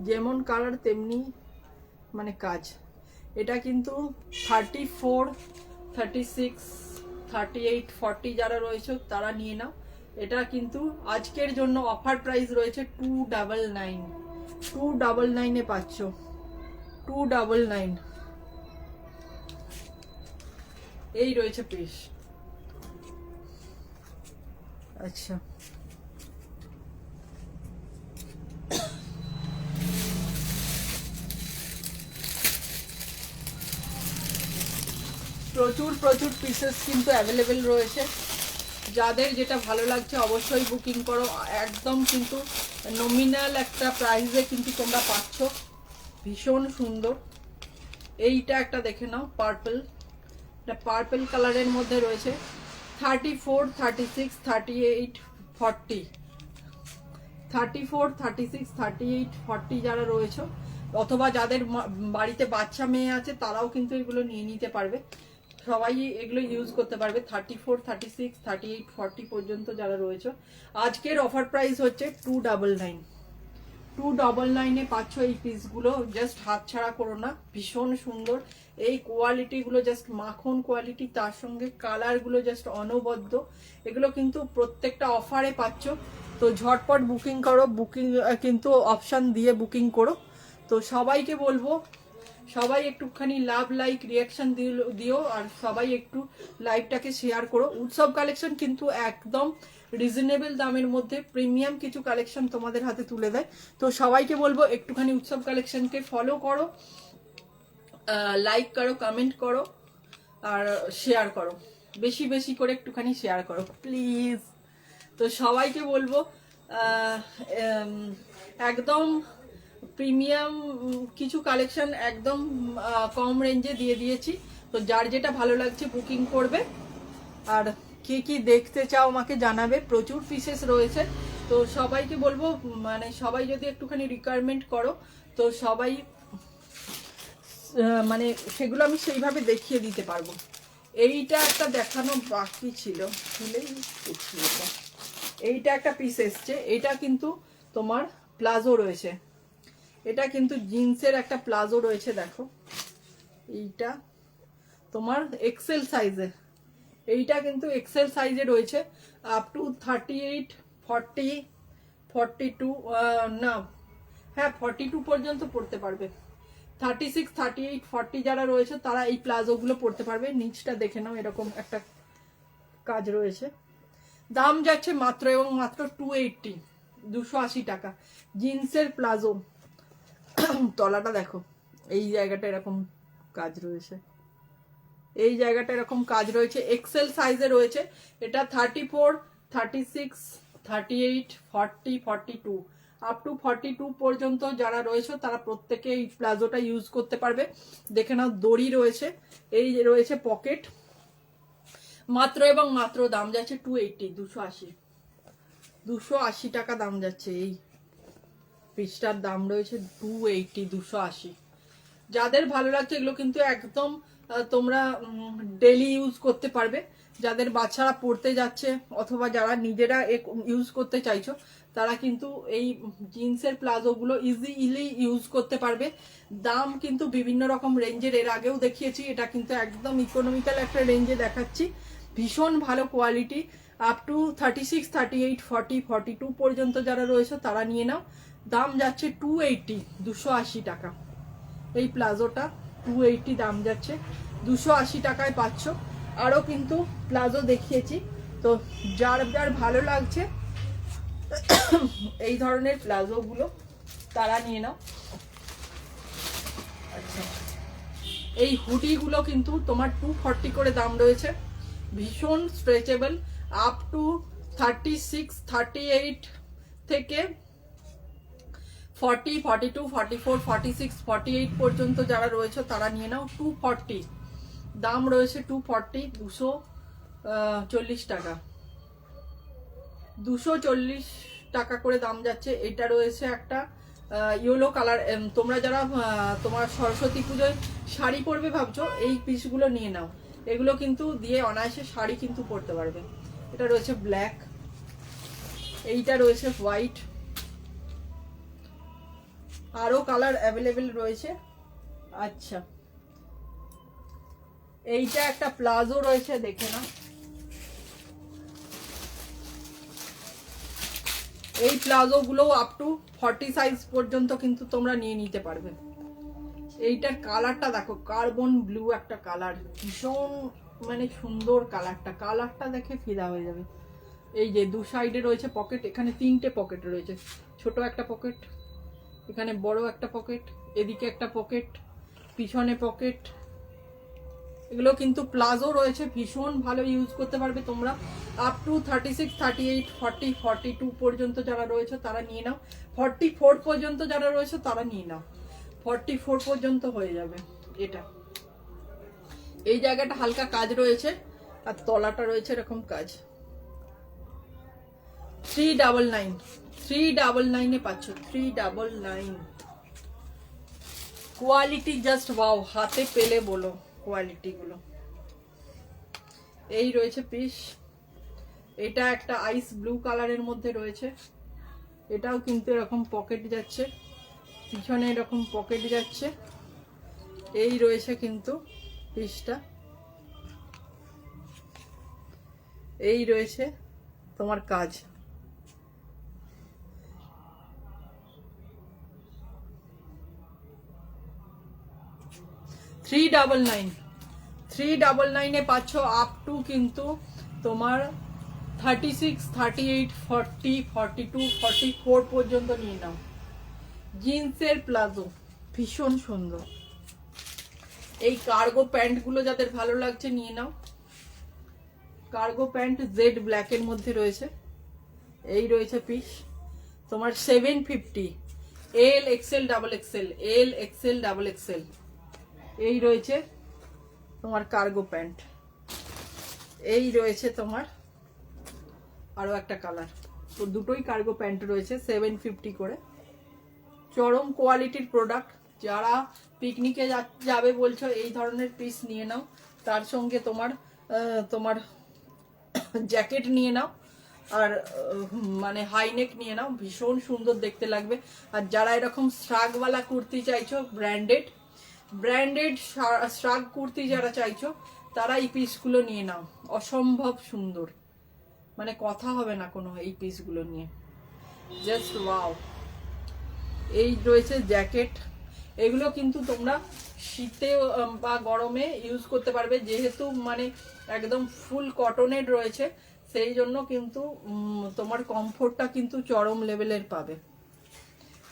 যেমন কালার তেমনি মানে কাজ। এটা কিন্তু 34, 36, 38, 40 যারা রয়েছে তারা নিয়ে নাও। এটা কিন্তু আজকের জন্য অফার প্রাইস রয়েছে 299 পাচ্ছ, 299। এই রয়েছে পিস। আচ্ছা, প্রচুর পিসেস কিন্তু অ্যাভেলেবেল রয়েছে। যাদের যেটা ভালো লাগছে অবশ্যই বুকিং করো। একদম কিন্তু নমিনাল একটা প্রাইসে কিন্তু তোমরা পাচ্ছ, ভীষণ সুন্দর। এইটা একটা দেখে নাও, পার্পল, এটা পার্পল কালারের মধ্যে রয়েছে। 34, 36, 38, 40, 34, 36, 38, 40 যারা রয়েছে, অথবা যাদের বাড়িতে বাচ্চা মেয়ে আছে তারাও কিন্তু এগুলো নিয়ে নিতে পারবে, সবাই এগুলো ইউজ করতে পারবে। 34, 36, 38, 40 পর্যন্ত যারা রয়েছে, আজকের অফার প্রাইস হচ্ছে 299 পাচ্ছ এই পিসগুলো। জাস্ট হাতছাড়া করো না, ভীষণ সুন্দর এই কোয়ালিটিগুলো, জাস্ট মাখন কোয়ালিটি, তার সঙ্গে কালারগুলো জাস্ট অনবদ্য। এগুলো কিন্তু প্রত্যেকটা অফারে পাচ্ছ, তো ঝটপট বুকিং করো। বুকিং কিন্তু অপশান দিয়ে বুকিং করো। তো সবাইকে বলবো, সবাই একটুখানি লাভ, লাইক, রিয়াকশন দিও, আর সবাই একটু লাইভটাকে শেয়ার করো। উৎসব কালেকশন কিন্তু একদম রিজনেবল দামের মধ্যে প্রিমিয়াম কিছু কালেকশন তোমাদের হাতে তুলে দেয়। তো সবাইকে বলবো একটুখানি উৎসব কালেকশনকে ফলো করো, লাইক করো, কমেন্ট করো, আর শেয়ার করো, বেশি বেশি করে একটুখানি শেয়ার করো প্লিজ। তো সবাইকে বলবো একদম প্রিমিয়াম কিছু কালেকশন একদম কম রেঞ্জে দিয়ে দিয়েছি। তো যার যেটা ভালো লাগছে বুকিং করবে, আর কি কি দেখতে চাও আমাকে জানাবে। প্রচুর পিসেস রয়েছে, তো সবাইকে বলবো মানে সবাই যদি একটুখানি রিকোয়ারমেন্ট করো তো সবাই মানে সেগুলো আমি সেইভাবে দেখিয়ে দিতে পারবো। এইটা একটা দেখানো বাকি ছিল, এইটা একটা পিস এসছে, এটা কিন্তু তোমার প্লাজো রয়েছে, এটা কিন্তু জিন্সের একটা প্লাজো রয়েছে, দেখো এইটা তোমার এক্সেল সাইজে, এইটা কিন্তু এক্সেল সাইজে রয়েছে। আপ টু 38, 40, 42 না, হ্যাঁ 42 পর্যন্ত পড়তে পারবে। 36, 38, 40 যারা রয়েছে তারা এই প্লাজোগুলো পড়তে পারবে। নিচটা দেখে নাও, এরকম একটা কাজ রয়েছে। দাম যাচ্ছে মাত্র এবং মাত্র 280, 280 টাকা। জিন্সের প্লাজো, তলাটা দেখো, এই জায়গাটা এরকম কাজ রয়েছে, এই জায়গাটা এরকম কাজ রয়েছে, এক্সেল সাইজে রয়েছে। এটা 34, 36, 38, 40, 42 আপ টু 42 পর্যন্ত যারা রয়েছে তারা প্রত্যেকে এই প্লাজোটা ইউজ করতে পারবে। দেখে নাও দড়ি রয়েছে, এই যে রয়েছে পকেট, মাত্র এবং মাত্র দাম যাচ্ছে 280, 280 টাকা দাম যাচ্ছে। এই পিসটার দাম রয়েছে 280, 280। যাদের ভালো লাগছে এগুলো কিন্তু একদম তোমরা ডেলি ইউজ করতে পারবে। যাদের বাচ্চারা পড়তে যাচ্ছে অথবা যারা নিজেরা ইউজ করতে চাইছো তারা কিন্তু এই জিন্সের প্লাজোগুলো ইজিলি ইউজ করতে পারবে। দাম কিন্তু বিভিন্ন রকম রেঞ্জের, এর আগেও দেখিয়েছি, এটা কিন্তু একদম ইকোনমিক্যাল একটা রেঞ্জে দেখাচ্ছি। ভীষণ ভালো কোয়ালিটি, আপ টু 36, 38, 40, 42 পর্যন্ত যারা রয়েছে তারা নিয়ে নাও। দাম যাচ্ছে 280, 280 টাকা। এই প্লাজোটা 280 দাম যাচ্ছে, 280 টাকায় পাচ্ছ। আরও কিন্তু প্লাজো দেখিয়েছি, তো যার যার ভালো লাগছে এই ধরনের প্লাজোগুলো তারা নিয়ে নাও। আচ্ছা, এই হুডিগুলো কিন্তু তোমার 240 করে দাম রয়েছে, ভীষণ স্ট্রেচেবল। আপ টু 36, 38 থেকে 40, 42, 44, 46, 48 পর্যন্ত যারা রয়েছে তারা নিয়ে নাও। 240 দাম রয়েছে, 240, 240 টাকা, 240 টাকা করে দাম যাচ্ছে। এটা রয়েছে একটা ইয়েলো কালার। তোমরা যারা তোমার সরস্বতী পুজোয় শাড়ি পরবে ভাবছো, এই পিসগুলো নিয়ে নাও, এগুলো কিন্তু দিয়ে অনায়াসে শাড়ি কিন্তু পরতে পারবে। এটা রয়েছে ব্ল্যাক, এইটা রয়েছে হোয়াইট, আরো কালার অ্যাভেলেবেল রয়েছে। আচ্ছা, এইটা একটা প্লাজো রয়েছে, দেখে না, এই প্লাজো গুলো আপ টু 40 সাইজ পর্যন্ত কিন্তু তোমরা নিয়ে নিতে পারবে। এইটার কালারটা দেখো, কার্বন ব্লু একটা কালার, ভীষণ মানে সুন্দর কালারটা দেখে ফিদা হয়ে যাবে। এই যে দু সাইডে রয়েছে পকেট, এখানে 3টে পকেট রয়েছে, ছোট একটা পকেট, এখানে বড় একটা পকেট, এদিকে একটা পকেট, পিছনে পকেট। এগুলো কিন্তু প্লাজো রয়েছে, ভীষণ ভালো ইউজ করতে পারবে তোমরা। আপ টু 36, 38, 40, 42 পর্যন্ত যারা রয়েছে তারা নিয়ে নাও। 44 পর্যন্ত যারা রয়েছে তারা নিয়ে নাও, 44 পর্যন্ত হয়ে যাবে। এটা এই জায়গাটা হালকা কাজ রয়েছে আর তলাটা রয়েছে এরকম কাজ। 399 পাচ্ছ, 399। কোয়ালিটি জাস্ট ওয়াও, হাতে পেলে বলো কোয়ালিটি গুলো। এই রয়েছে পিস, এটা একটা আইস ব্লু কালারের মধ্যে রয়েছে, এটাও কিন্তু এরকম পকেট যাচ্ছে, পিছনে এরকম পকেট যাচ্ছে। এই রয়েছে কিন্তু পিসটা, এই রয়েছে তোমার কাজ। $399 পাচ্ছ আপ টু কিন্তু তোমার 36, 38, 40, 42, 44 পর্যন্ত নিয়ে নাও। জিন্সের প্লাজো ভীষণ সুন্দর। এই কার্গো প্যান্ট গুলো যাদের ভালো লাগছে নিয়ে নাও। কার্গো প্যান্ট জেড ব্ল্যাকের মধ্যে রয়েছে, এই রয়েছে পিস তোমার 750, L XL double XL, L XL double XL. এই রয়েছে তোমার কার্গো প্যান্ট, এই রয়েছে তোমার আরো একটা কালার, তো দুটোই কার্গো প্যান্ট রয়েছে 750 করে। চরম কোয়ালিটির প্রোডাক্ট, যারা পিকনিকে যাবে বলছো এই ধরনের পিস নিয়ে নাও। তার সঙ্গে তোমার জ্যাকেট নিয়ে নাও, আর মানে হাইনেক নিয়ে নাও, ভীষণ সুন্দর দেখতে লাগবে। আর যারা এরকম শ্রাগওয়ালা কুর্তি চাইছো, ব্র্যান্ডেড শ্রাগ কুর্তি যারা চাইছো তারা এই পিসগুলো নিয়ে নাও, অসম্ভব সুন্দর, মানে কথা হবে না কোনো এই পিসগুলো নিয়ে, জাস্ট ওয়াও। এই রয়েছে জ্যাকেট, এগুলো কিন্তু তোমরা শীতে বা গরমে ইউজ করতে পারবে, যেহেতু মানে একদম ফুল কটনের রয়েছে, সেই জন্য কিন্তু তোমার কমফোর্টটা কিন্তু চরম লেভেলের পাবে।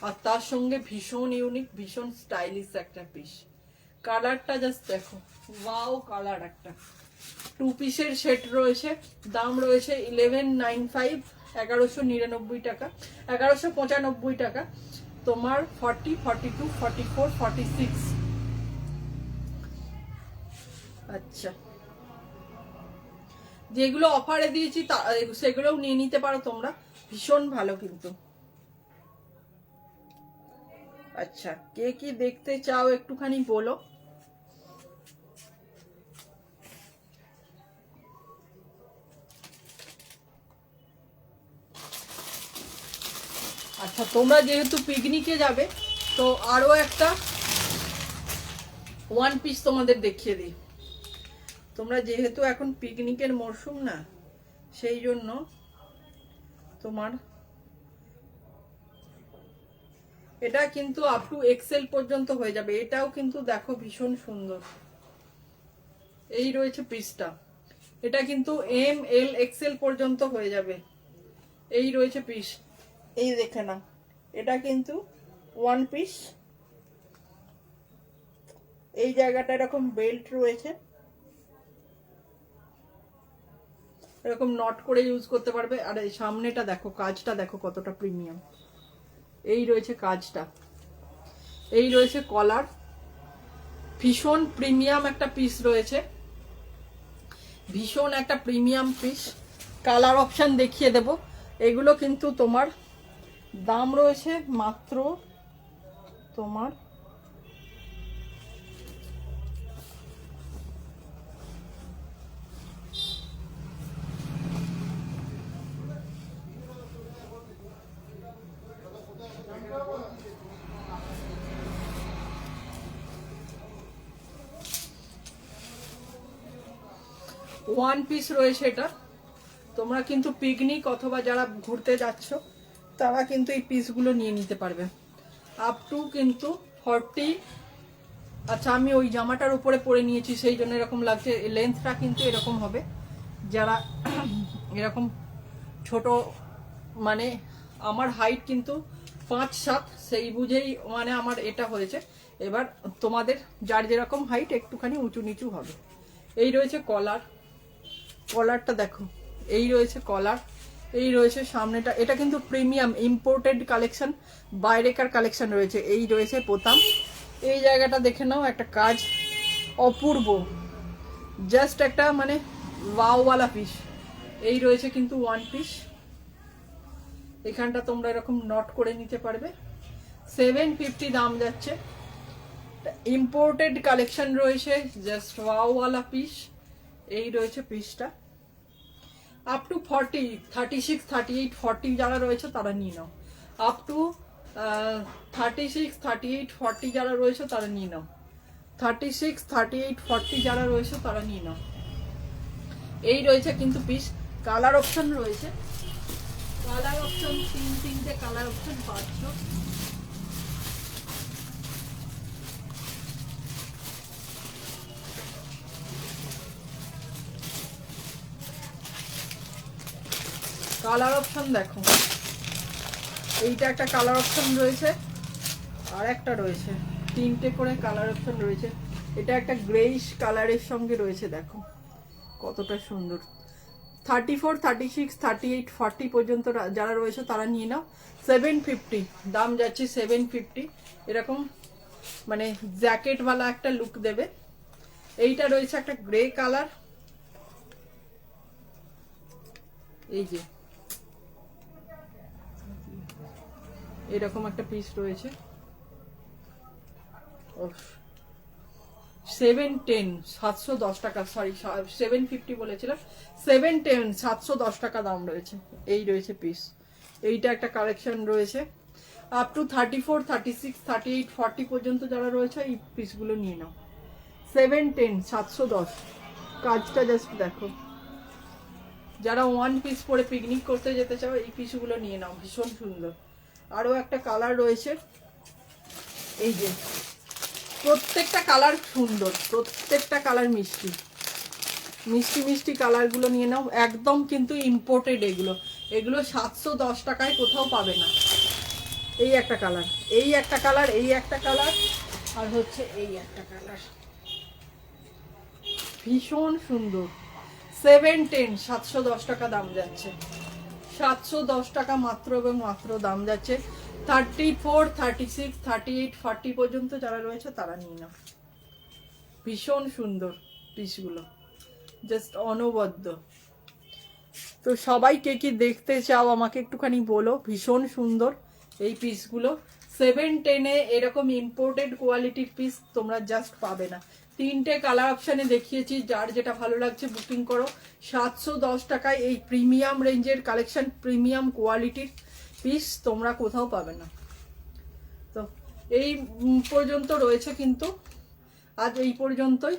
আর তার সঙ্গে ভীষণ ইউনিক, ভীষণ স্টাইলিশ একটা পিস। কালারটা জাস্ট দেখো, ওয়াও কালার একটা। 2 পিসের সেট রয়েছে, দাম রয়েছে 1195, 1199 টাকা, 1195 টাকা। তোমার 40, 42, 44, 46। আচ্ছা, যেগুলো অফারে দিয়েছি সেগুলোও নিয়ে নিতে পারো তোমরা, ভীষণ ভালো কিন্তু। আচ্ছা, কে কি দেখতে চাও একটুখানি বলো। আচ্ছা, তোমরা যেহেতু পিকনিকে যাবে তো আরো একটা ওয়ান পিস তোমাদের দেখিয়ে দিই। তোমরা যেহেতু এখন পিকনিকের মরশুম না, সেই জন্য তোমার এটা কিন্তু আপ টু এক্সেল পর্যন্ত হয়ে যাবে। এটাও কিন্তু দেখো ভীষণ সুন্দর। এই রয়েছে পিসটা, এটা কিন্তু এম এল এক্সেল পর্যন্ত হয়ে যাবে। এই রয়েছে পিস, এই দেখে না, এটা কিন্তু ওয়ান পিস। এই জায়গাটা এরকম বেল্ট রয়েছে, এরকম নট করে ইউজ করতে পারবে। আর এই সামনেটা দেখো, কাজটা দেখো কতটা প্রিমিয়াম। এই রয়েছে কাজটা, এই রয়েছে কলার, ভীষণ প্রিমিয়াম একটা পিস রয়েছে, ভীষণ একটা প্রিমিয়াম পিস। কালার অপশন দেখিয়ে দেব। এগুলো কিন্তু তোমার দাম রয়েছে মাত্র তোমার 1 পিস রয়েছে এটা। তোমরা কিন্তু পিকনিক অথবা যারা ঘুরতে যাচ্ছ তারা কিন্তু এই পিসগুলো নিয়ে নিতে পারবে। আপ টু কিন্তু 40। আচ্ছা, আমি ওই জামাটার উপরে পরে নিয়েছি সেই জন্য এরকম লাগছে। লেন্থটা কিন্তু এরকম হবে, যারা এরকম ছোট, মানে আমার হাইট কিন্তু 5'7", সেই বুঝেই মানে আমার এটা হয়েছে। এবার তোমাদের যার যেরকম হাইট একটুখানি উঁচু নিচু হবে। এই রয়েছে কলার, কলারটা দেখো, এই রয়েছে কলার, এই রয়েছে সামনেটা। এটা কিন্তু প্রিমিয়াম ইম্পোর্টেড কালেকশন, বাইরেকার কালেকশন রয়েছে। এই রয়েছে বোতাম, এই জায়গাটা দেখে নাও, একটা কাজ অপূর্ব, জাস্ট একটা মানে ওয়াওয়ালা পিস। এই রয়েছে কিন্তু ওয়ান পিস, এখানটা তোমরা এরকম নট করে নিতে পারবে। 750 দাম যাচ্ছে। ইম্পোর্টেড কালেকশন রয়েছে, জাস্ট ওয়াওয়ালা পিস। এই রয়েছে পিসটা। আপ টু 40, 36, 38, 40 যারা রয়েছে তারা নিয়ে নাও। আপ টু 36, 38, 40 যারা রয়েছে তারা নিয়ে নাও। 36, 38, 40 যারা রয়েছে তারা নিয়ে নাও। এই রয়েছে কিন্তু পিস। কালার অপশন রয়েছে, কালার অপশন 3-3টে কালার অপশন পাচ্ছ। কালার অপশন দেখো, এইটা একটা কালার অপশন রয়েছে, আর একটা রয়েছে, 3টে করে কালার অপশন রয়েছে। এটা একটা গ্রেইশ কালারের সঙ্গে রয়েছে, দেখো কতটা সুন্দর। 34, 36, 38, 40 পর্যন্ত যারা রয়েছে তারা নিয়ে নাও। 750 দাম যাচ্ছে, 750। এরকম মানে জ্যাকেটওয়ালা একটা লুক দেবে। এইটা রয়েছে একটা গ্রে কালার, এই যে এরকম একটা পিস রয়েছে। 710, 710 টাকা, সরি 750 বলেছিলাম, 710, 710 টাকা দাম রয়েছে। এই রয়েছে পিস, এইটা একটা কালেকশন রয়েছে। আপ টু 34, 36, 38, 40 পর্যন্ত যারা রয়েছে এই পিসগুলো নিয়ে নাও। 710, 710। কাজটা জাস্ট দেখো। যারা ওয়ান পিস পরে পিকনিক করতে যেতে চাও এই পিসগুলো নিয়ে নাও, ভীষণ সুন্দর। আরো একটা কালার রয়েছে, এই যে প্রত্যেকটা কালার সুন্দর, প্রত্যেকটা কালার মিষ্টি মিষ্টি মিষ্টি কালারগুলো নিয়ে নাও। একদম কিন্তু ইম্পোর্টেড এগুলো, এগুলো 710 টাকায় কোথাও পাবে না। এই একটা কালার, এই একটা কালার, এই একটা কালার, আর হচ্ছে এই একটা কালার, ভীষণ সুন্দর। 710, 710 টাকা দাম যাচ্ছে। 710 টাকা মাত্র এবং মাত্র দাম যাচ্ছে। 34, 36, 38, 40 পর্যন্ত যারা রয়েছে তারা নিয়ে নাও। ভীষণ সুন্দর পিসগুলো, জাস্ট অনবদ্য। তো সবাই কে কি দেখতে চাও আমাকে একটুখানি বলো। ভীষণ সুন্দর এই পিসগুলো। 710-এ এরকম ইম্পোর্টেড কোয়ালিটির পিস তোমরা জাস্ট পাবে না। 3টে কালার অপশানে দেখিয়েছি, যার যেটা ভালো লাগছে বুকিং করো। 710 টাকায় এই প্রিমিয়াম রেঞ্জের কালেকশন, প্রিমিয়াম কোয়ালিটির পিস তোমরা কোথাও পাবে না। তো এই পর্যন্ত রয়েছে, কিন্তু আজ এই পর্যন্তই।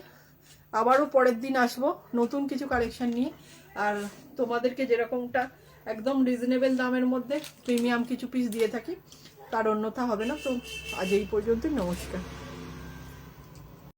আবারও পরের দিন আসবো নতুন কিছু কালেকশন নিয়ে, আর তোমাদেরকে যেরকমটা একদম রিজনেবল দামের মধ্যে প্রিমিয়াম কিছু পিস দিয়ে থাকি তার অন্যথা হবে না। তো আজ এই পর্যন্তই, নমস্কার।